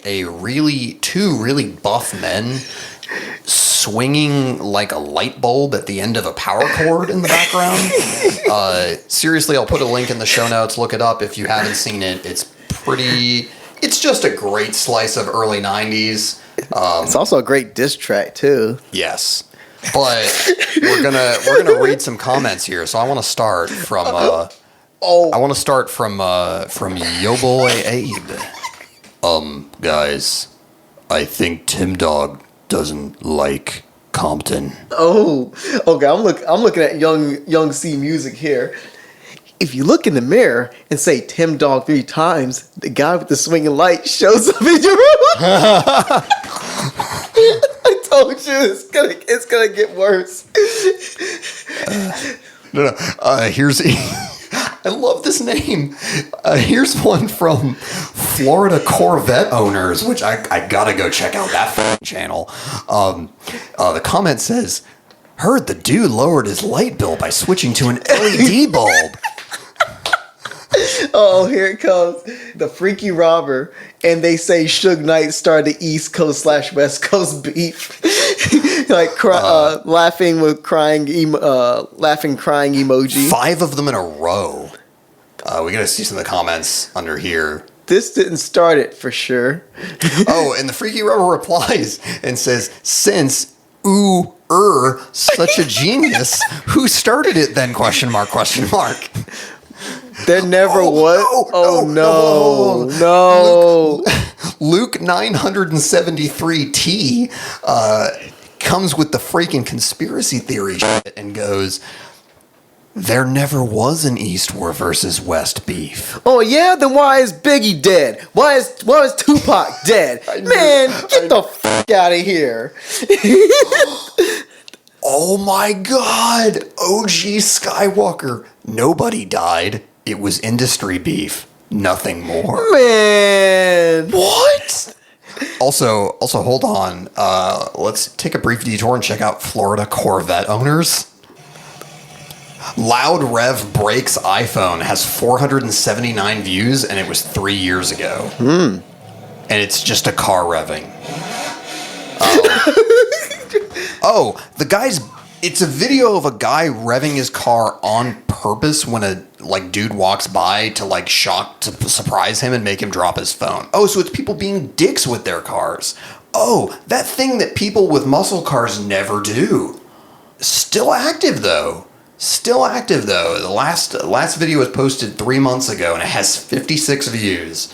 two really buff men swinging like a light bulb at the end of a power cord in the background. Seriously, I'll put a link in the show notes. Look it up if you haven't seen it. It's just a great slice of early 90s. It's also a great diss track too. Yes. But we're gonna read some comments here. So I want to start from Yo Boy Abe. Guys, I think Tim Dog doesn't like Compton. Oh, okay. I'm looking at Young C Music here. If you look in the mirror and say Tim Dog 3 times, the guy with the swinging light shows up in your room. I told you it's gonna get worse. Here's I love this name. Here's one from Florida Corvette Owners, which I gotta go check out that channel. The comment says, "Heard the dude lowered his light bill by switching to an LED bulb." Oh, here it comes. The Freaky Robber. And they say Suge Knight started the East Coast / West Coast beef. Like laughing crying emoji. 5 of them in a row. We gotta see some of the comments under here. This didn't start it for sure. Oh, and the Freaky Robber replies and says, "Since such a genius, who started it then? ? There never was. No. Luke 973T comes with the freaking conspiracy theory shit and goes, "There never was an East versus West beef." Oh yeah, then why is Biggie dead? Why is Tupac dead? Man, get the fuck out of here. Oh my God, OG Skywalker. Nobody died. It was industry beef. Nothing more. Man. What? Also, hold on. Let's take a brief detour and check out Florida Corvette owners. Loud Rev Breaks iPhone has 479 views, and it was 3 years ago. And it's just a car revving. The guy's... It's a video of a guy revving his car on purpose when a dude walks by to surprise him and make him drop his phone. Oh, so it's people being dicks with their cars. Oh, that thing that people with muscle cars never do. Still active though. The last video was posted 3 months ago and it has 56 views.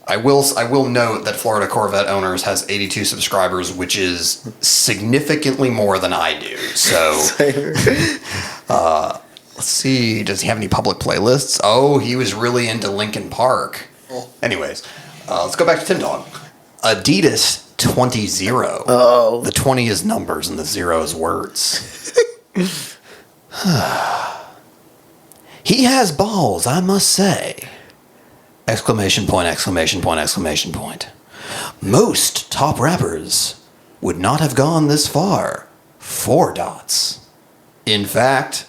I will note that Florida Corvette Owners has 82 subscribers, which is significantly more than I do. So, let's see. Does he have any public playlists? Oh, he was really into Linkin Park. Anyways, let's go back to Tim Dog. Adidas 20. Oh. The 20 is numbers and the 0 is words. He has balls, I must say. Exclamation point, exclamation point, exclamation point. Most top rappers would not have gone this far. 4 dots. In fact,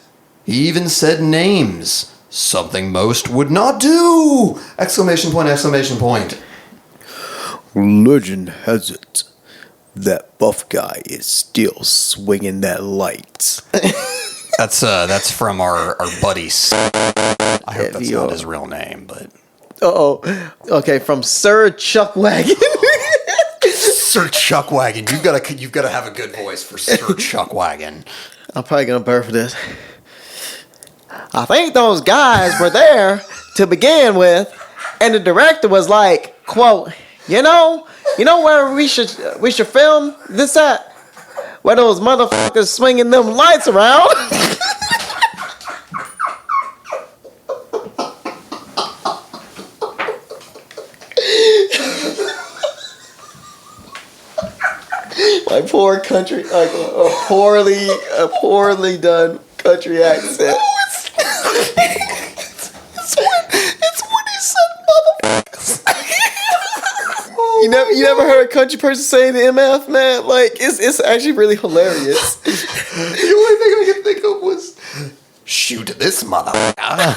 he even said names. Something most would not do! Exclamation point, exclamation point. Legend has it that buff guy is still swinging that light. That's from our buddy. I hope that's not his real name, but... Okay, from Sir Chuckwagon. Sir Chuckwagon. You've gotta have a good voice for Sir Chuckwagon. I'm probably gonna burn for this. I think those guys were there to begin with, and the director was like, quote, you know where we should film this at? Where those motherfuckers swinging them lights around. My poor country, like a poorly done country accent. It's when he said motherfuckers. You never heard a country person saying the MF, man? Like it's actually really hilarious. The only thing I could think of was shoot this motherfucker.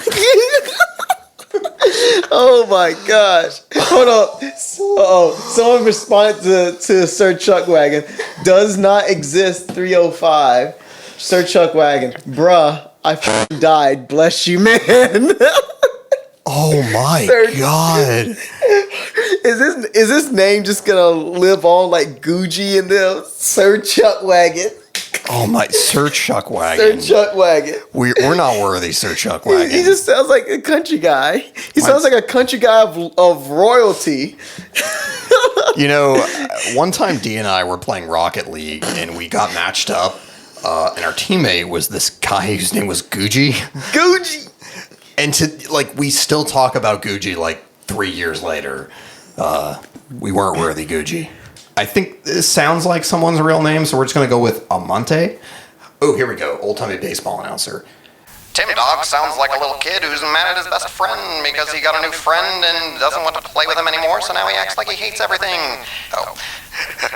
Oh my gosh. Hold on. Someone responded to Sir Chuckwagon. Does not exist 305. Sir Chuckwagon. Bruh, I f***ing died. Bless you, man. Oh my God. Is this name just gonna live on like Gucci and them? Sir Chuckwagon. Oh my, Sir Chuckwagon. Sir Chuckwagon. We're not worthy, Sir Chuckwagon. He just sounds like a country guy. He sounds like a country guy of royalty. You know, one time Dee and I were playing Rocket League and we got matched up, and our teammate was this guy whose name was Gucci. Gucci. And we still talk about Gucci 3 years later. We weren't worthy Gucci. I think this sounds like someone's real name, so we're just going to go with Amante. Oh, here we go. Old-timey baseball announcer. Tim Dog sounds like a little kid who's mad at his best friend because he got a new friend and doesn't want to play with him anymore, so now he acts like he hates everything. Oh,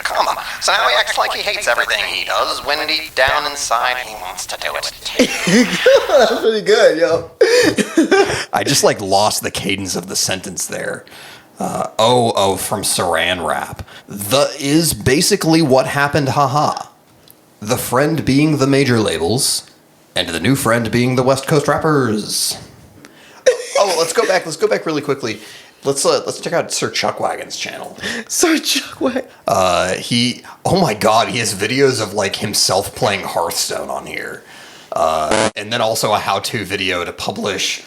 comma. So now he acts like he hates everything he does when deep down inside he wants to do it too. That's pretty good, yo. I just lost the cadence of the sentence there. From Saran Wrap. The is basically what happened, haha. The friend being the major labels, and the new friend being the West Coast rappers. Let's go back really quickly. Let's check out Sir Chuckwagon's channel. Sir Chuckwagon. Oh my God, he has videos of himself playing Hearthstone on here. And then also a how-to video to publish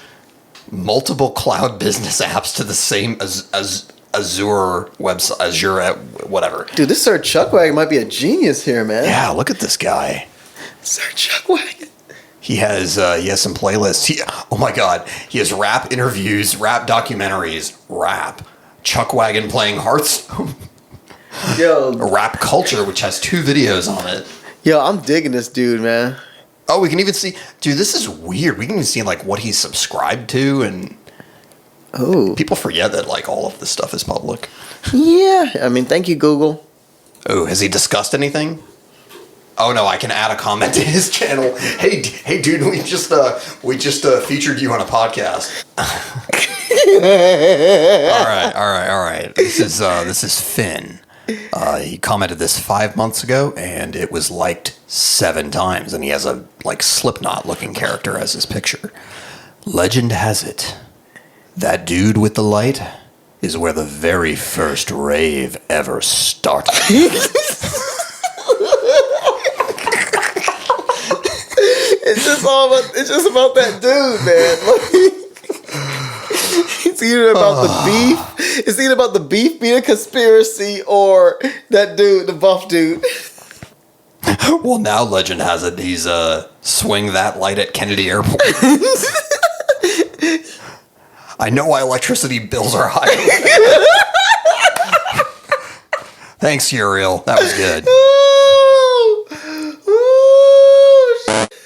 multiple cloud business apps to the same Azure website, Azure, whatever. Dude, this Sir Chuckwagon might be a genius here, man. Yeah, look at this guy. Sir Chuckwagon. He has some playlists. Oh my God, he has rap interviews, rap documentaries, rap, Chuckwagon playing Hearthstone. Yo, Rap Culture, which has 2 videos on it. Yo, I'm digging this dude, man. Oh, we can even see, dude, this is weird. We can even see what he's subscribed to, and Oh. People forget that like all of this stuff is public. Yeah. I mean, thank you, Google. Oh, has he discussed anything? Oh no, I can add a comment to his channel. Hey, dude, we just featured you on a podcast. All right. This is Finn. He commented this 5 months ago, and it was liked 7 times. And he has a like Slipknot looking character as his picture. Legend has it, that dude with the light is where the very first rave ever started. It's just about that dude, man. It's either about the beef. It's either about the beef being a conspiracy or that dude, the buff dude. Well, now legend has it he's swing that light at Kennedy Airport. I know why electricity bills are high. Thanks, Uriel. That was good.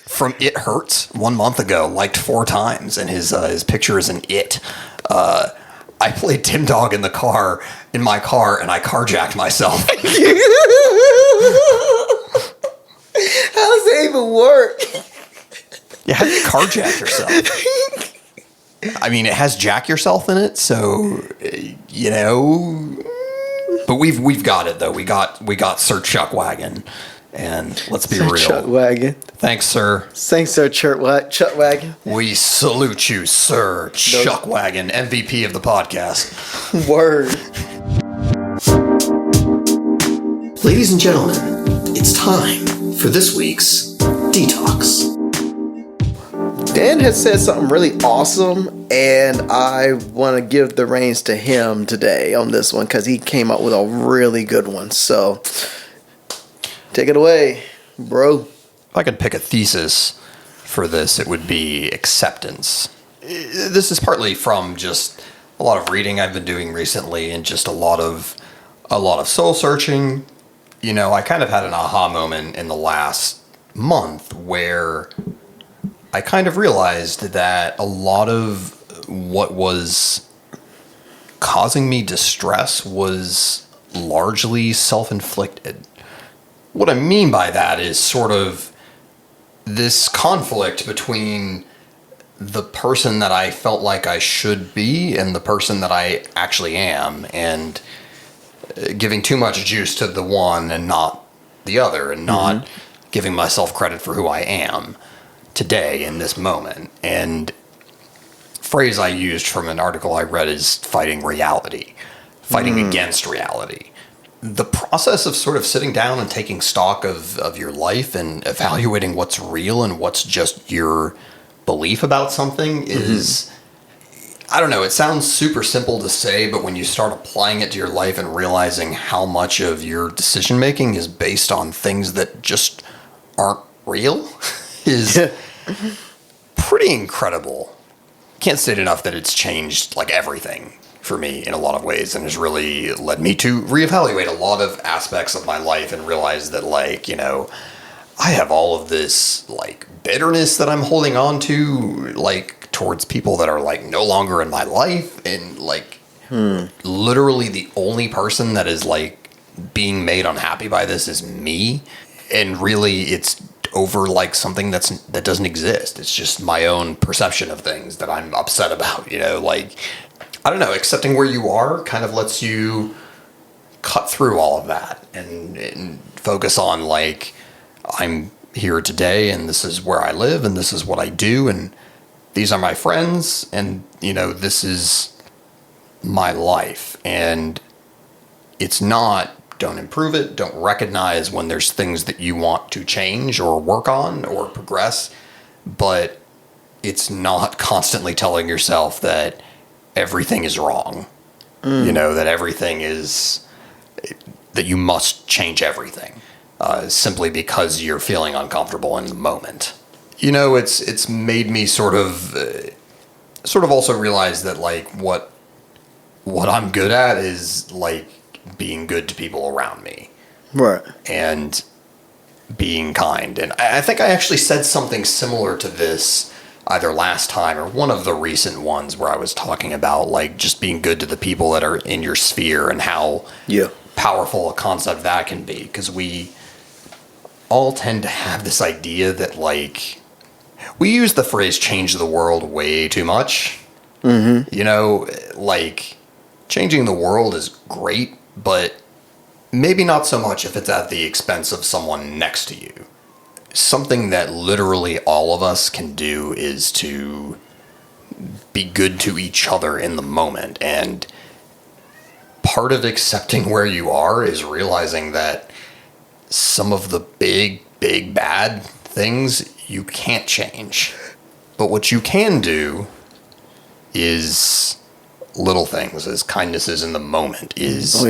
From It Hurts 1 month ago, liked 4 times, and his picture is an it. I played Tim Dog in my car, and I carjacked myself. How does it even work? Yeah, how do you carjack yourself? I mean, it has jack yourself in it, so you know. But we've got it though. We got Sir Chuckwagon, and let's be real. Chuckwagon. Thanks, sir. Thanks, Sir Chuckwagon. We salute you, Sir Chuckwagon, MVP of the podcast. Word. Ladies and gentlemen, it's time for this week's Detox. Dan has said something really awesome, and I want to give the reins to him today on this one because he came up with a really good one. So, take it away, bro. If I could pick a thesis for this, it would be acceptance. This is partly from just a lot of reading I've been doing recently and just a lot of soul searching. You know, I kind of had an aha moment in the last month where I kind of realized that a lot of what was causing me distress was largely self-inflicted. What I mean by that is sort of this conflict between the person that I felt like I should be and the person that I actually am, and giving too much juice to the one and not the other, and not giving myself credit for who I am today in this moment. And phrase I used from an article I read is fighting reality, fighting against reality. The process of sort of sitting down and taking stock of your life and evaluating what's real and what's just your belief about something is, I don't know, it sounds super simple to say, but when you start applying it to your life and realizing how much of your decision making is based on things that just aren't real is pretty incredible. Can't state enough that it's changed like everything for me in a lot of ways, and has really led me to reevaluate a lot of aspects of my life and realize that, like, you know, I have all of this like bitterness that I'm holding on to, like towards people that are like no longer in my life, and like literally the only person that is like being made unhappy by this is me. And really it's over like something that doesn't exist. It's just my own perception of things that I'm upset about, you know, like, I don't know, accepting where you are kind of lets you cut through all of that and focus on like, I'm here today and this is where I live and this is what I do and these are my friends and, you know, this is my life. And it's not, don't improve it, don't recognize when there's things that you want to change or work on or progress, but it's not constantly telling yourself that everything is wrong, you know, that everything is, that you must change everything simply because you're feeling uncomfortable in the moment. You know, it's made me sort of also realize that like what I'm good at is like being good to people around me. Right. And being kind. And I think I actually said something similar to this either last time or one of the recent ones where I was talking about like just being good to the people that are in your sphere and how powerful a concept that can be. Because we all tend to have this idea that like we use the phrase change the world way too much. Mm-hmm. You know, like changing the world is great, but maybe not so much if it's at the expense of someone next to you. Something that literally all of us can do is to be good to each other in the moment. And part of accepting where you are is realizing that some of the big, big bad things you can't change. But what you can do is little things, is kindnesses in the moment, is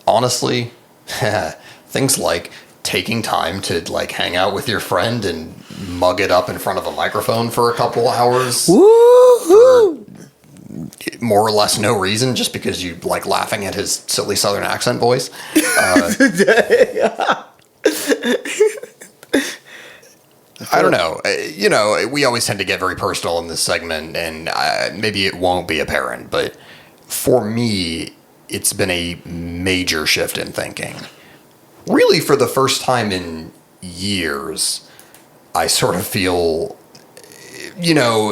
honestly things like taking time to like hang out with your friend and mug it up in front of a microphone for a couple hours. Woo-hoo! For more or less no reason, just because you like laughing at his silly southern accent voice. I don't know. You know, we always tend to get very personal in this segment, and maybe it won't be apparent, but for me, it's been a major shift in thinking. Really, for the first time in years, I sort of feel, you know,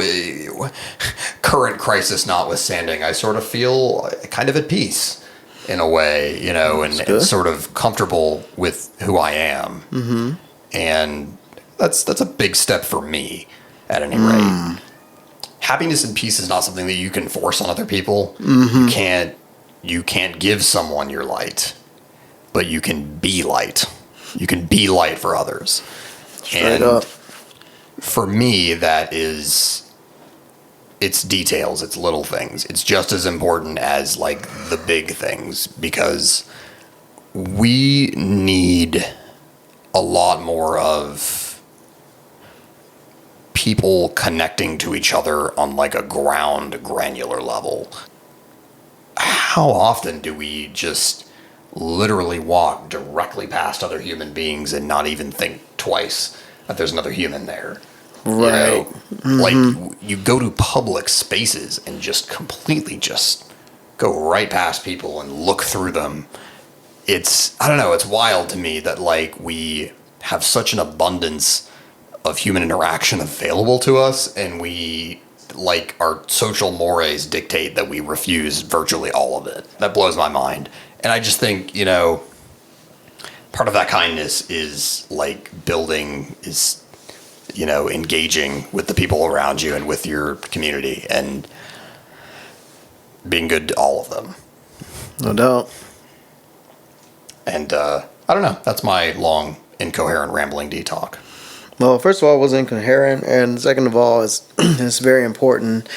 current crisis notwithstanding, I sort of feel kind of at peace in a way, you know, and sort of comfortable with who I am. Mm-hmm. And that's a big step for me, at any rate. Happiness and peace is not something that you can force on other people. Mm-hmm. You can't give someone your light. But you can be light. You can be light for others. Straight up. For me, that is, it's details, it's little things. It's just as important as like the big things, because we need a lot more of people connecting to each other on like a granular level. How often do we just literally walk directly past other human beings and not even think twice that there's another human there? Right. You know? Like, you go to public spaces and just completely just go right past people and look through them. I don't know, it's wild to me that, like, we have such an abundance of human interaction available to us, and we, like, our social mores dictate that we refuse virtually all of it. That blows my mind. And I just think, you know, part of that kindness is like you know, engaging with the people around you and with your community and being good to all of them. No doubt. And I don't know. That's my long, incoherent, rambling D-talk. Well, first of all, it was incoherent, and second of all, it's very important.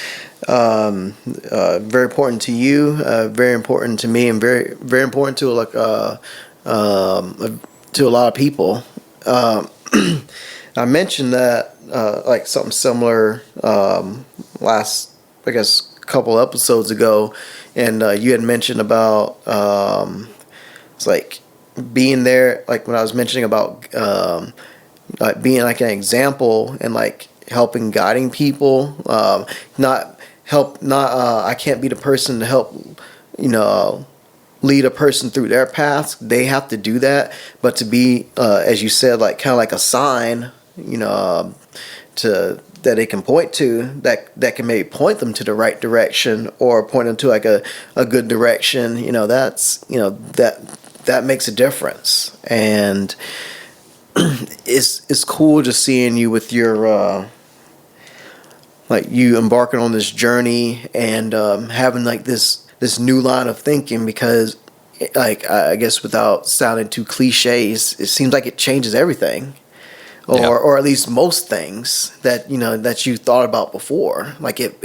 Very important to you, very important to me, and very very important to a lot of people. I mentioned that like something similar last, I guess, couple episodes ago, and you had mentioned about it's like being there, like when I was mentioning about like being like an example and like helping, guiding people, I can't be the person to help, you know, lead a person through their paths. They have to do that. But to be, as you said, like kind of like a sign, you know, that they can point to, that can maybe point them to the right direction or point them to like a good direction. You know, that's, you know, that makes a difference. And it's cool just seeing you with your like you embarking on this journey and having like this new line of thinking, because like I guess without sounding too cliches, it seems like it changes everything, or at least most things that, you know, that you thought about before. Like it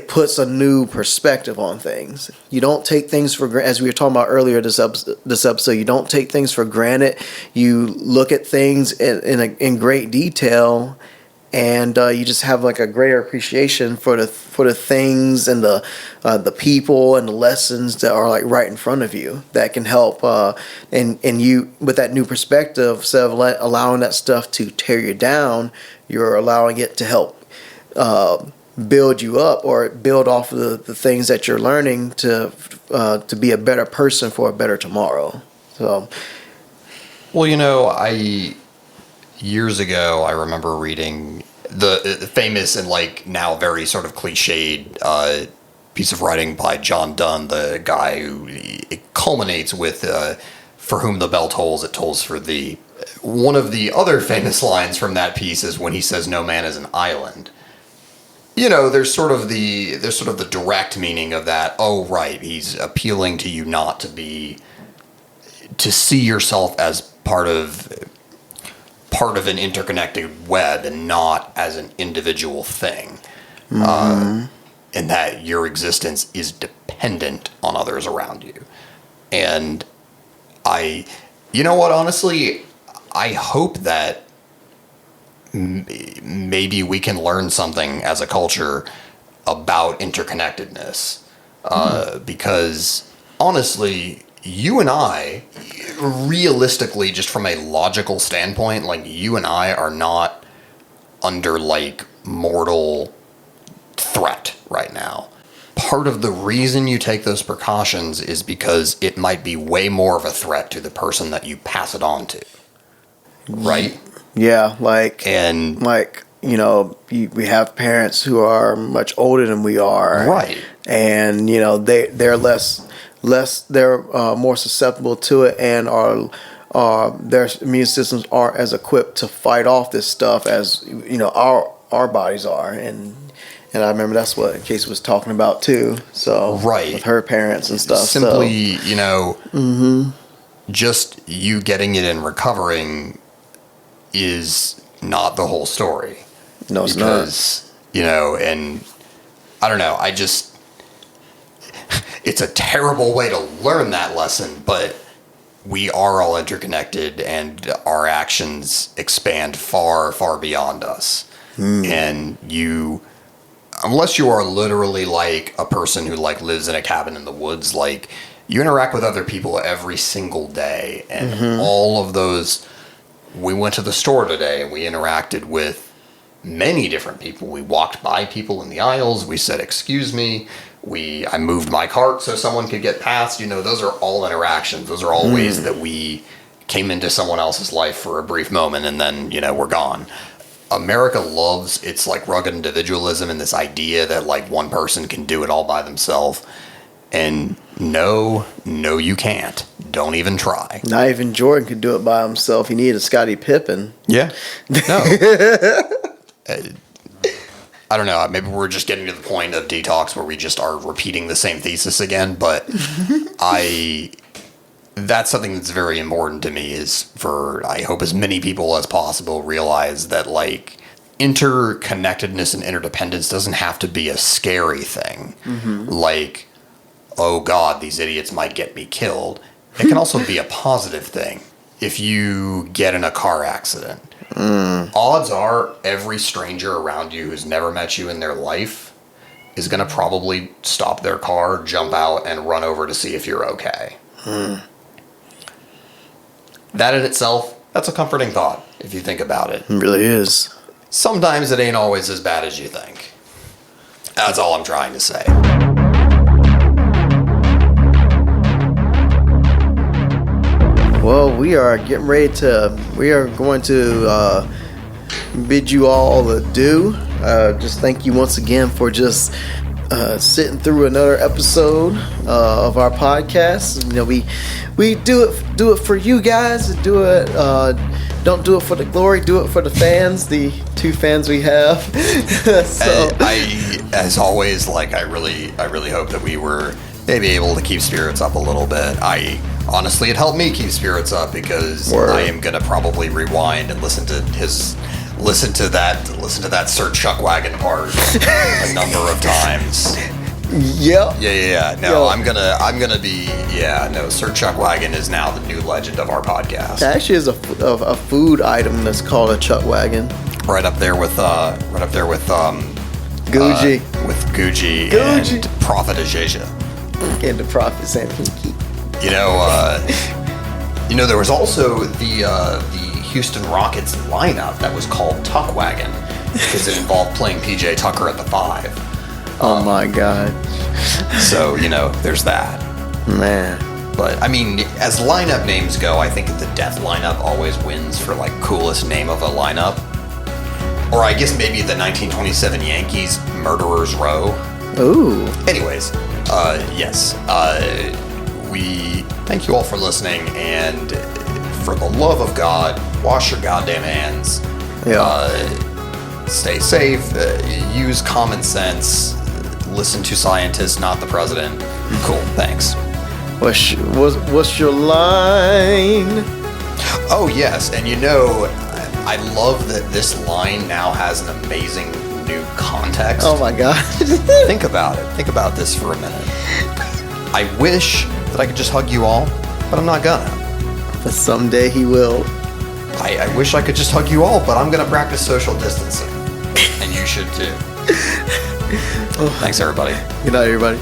puts a new perspective on things. You don't take things for granted, as we were talking about earlier this episode. You don't take things for granted. You look at things in great detail, and you just have like a greater appreciation for the things and the people and the lessons that are like right in front of you that can help. And you, with that new perspective, instead of allowing that stuff to tear you down, you're allowing it to help build you up or build off of the things that you're learning to be a better person for a better tomorrow. So, well, years ago, I remember reading the famous and now very sort of cliched piece of writing by John Donne, the guy who it culminates with "For whom the bell tolls, it tolls for thee." One of the other famous lines from that piece is when he says, "No man is an island." There's sort of the direct meaning of that. Oh, right, he's appealing to you not to see yourself as part of an interconnected web and not as an individual thing. And that your existence is dependent on others around you. And honestly, I hope that maybe we can learn something as a culture about interconnectedness. Because honestly, you and I, realistically, just from a logical standpoint, you and I are not under mortal threat right now. Part of the reason you take those precautions is because it might be way more of a threat to the person that you pass it on to. Right? Yeah, we have parents who are much older than we are. Right. And, they're they're more susceptible to it and their immune systems aren't as equipped to fight off this stuff as, our bodies are. And I remember that's what Casey was talking about too. So right. With her parents and stuff. Simply, just you getting it and recovering is not the whole story. No, it's not. And I don't know, it's a terrible way to learn that lesson, but we are all interconnected and our actions expand far, far beyond us. And unless you are literally a person who lives in a cabin in the woods, you interact with other people every single day. And all of those, we went to the store today and we interacted with many different people. We walked by people in the aisles. We said, "Excuse me." I moved my cart so someone could get past. Those are all interactions. Those are all ways that we came into someone else's life for a brief moment and then, we're gone. America loves its rugged individualism and this idea that one person can do it all by themselves. And no, you can't. Don't even try. Not even Jordan could do it by himself. He needed a Scottie Pippen. Yeah. No. I don't know. Maybe we're just getting to the point of detox where we just are repeating the same thesis again. But that's something that's very important to me I hope as many people as possible realize that interconnectedness and interdependence doesn't have to be a scary thing. Oh God, these idiots might get me killed. It can also be a positive thing. If you get in a car accident, odds are every stranger around you who's never met you in their life is going to probably stop their car, jump out, and run over to see if you're okay. That in itself, that's a comforting thought, if you think about it. It really is. Sometimes it ain't always as bad as you think. That's all I'm trying to say. Well, we are going to bid you all adieu. Just thank you once again for just sitting through another episode of our podcast. We do it for you guys. Don't do it for the glory. Do it for the fans. The two fans we have. So I as always, I really hope that we were maybe able to keep spirits up a little bit. Honestly, it helped me keep spirits up because I am gonna probably rewind and listen to that Sir Chuckwagon part a number of times. Yep. Yeah. No, I'm gonna be. Yeah, no. Sir Chuckwagon is now the new legend of our podcast. That actually is a food item that's called a Chuckwagon. Right up there with Gucci. With Gucci and Prophet Ajaja. And the Prophet Sam Hinkie. There was also the Houston Rockets lineup that was called Tuckwagon. because it involved playing PJ Tucker at the 5. Oh my God. So, there's that. Man. But, I mean, as lineup names go, I think the death lineup always wins for, coolest name of a lineup. Or I guess maybe the 1927 Yankees Murderers Row. Ooh. Anyways, yes. We thank you all for listening, and for the love of God, wash your goddamn hands. Yeah. Stay safe. Use common sense. Listen to scientists, not the president. Cool, thanks. What's your line? Oh, yes, and I love that this line now has an amazing new context. Oh my God. Think about it. Think about this for a minute. I wish that I could just hug you all, but I'm not gonna. But someday he will. I wish I could just hug you all, but I'm gonna practice social distancing. And you should too. Thanks, everybody. Good night, everybody.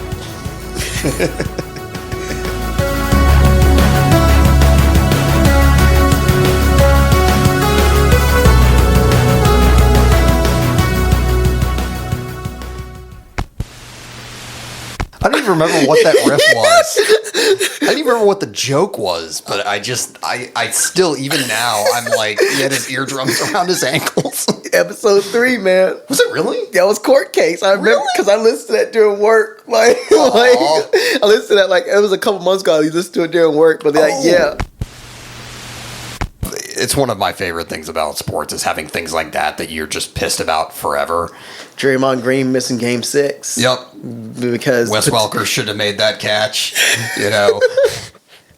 I don't even remember what that riff was. I don't even remember what the joke was, but I still, even now, I'm like, he had his eardrums around his ankles. Episode 3, man. Was it really? That was Court Case. I remember because I listened to that during work. I listened to that it was a couple months ago. I listened to it during work, but yeah. It's one of my favorite things about sports is having things like that you're just pissed about forever. Draymond Green missing Game 6. Yep. Because Wes Welker should have made that catch.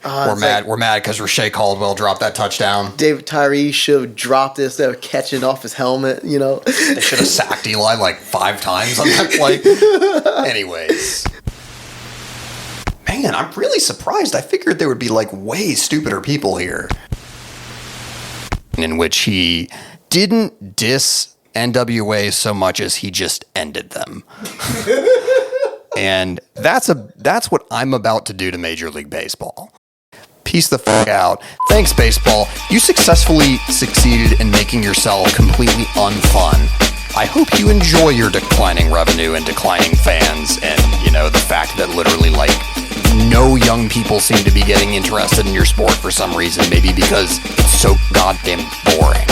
We're mad because Rashay Caldwell dropped that touchdown. David Tyree should have dropped it instead of catching it off his helmet. They should have sacked Eli 5 times on that play. Anyways. Man, I'm really surprised. I figured there would be way stupider people here. In which he didn't diss NWA so much as he just ended them. And that's what I'm about to do to Major League Baseball. Peace the fuck out. Thanks, baseball. You successfully succeeded in making yourself completely unfun. I hope you enjoy your declining revenue and declining fans and, the fact that literally, no young people seem to be getting interested in your sport for some reason, maybe because it's so goddamn boring.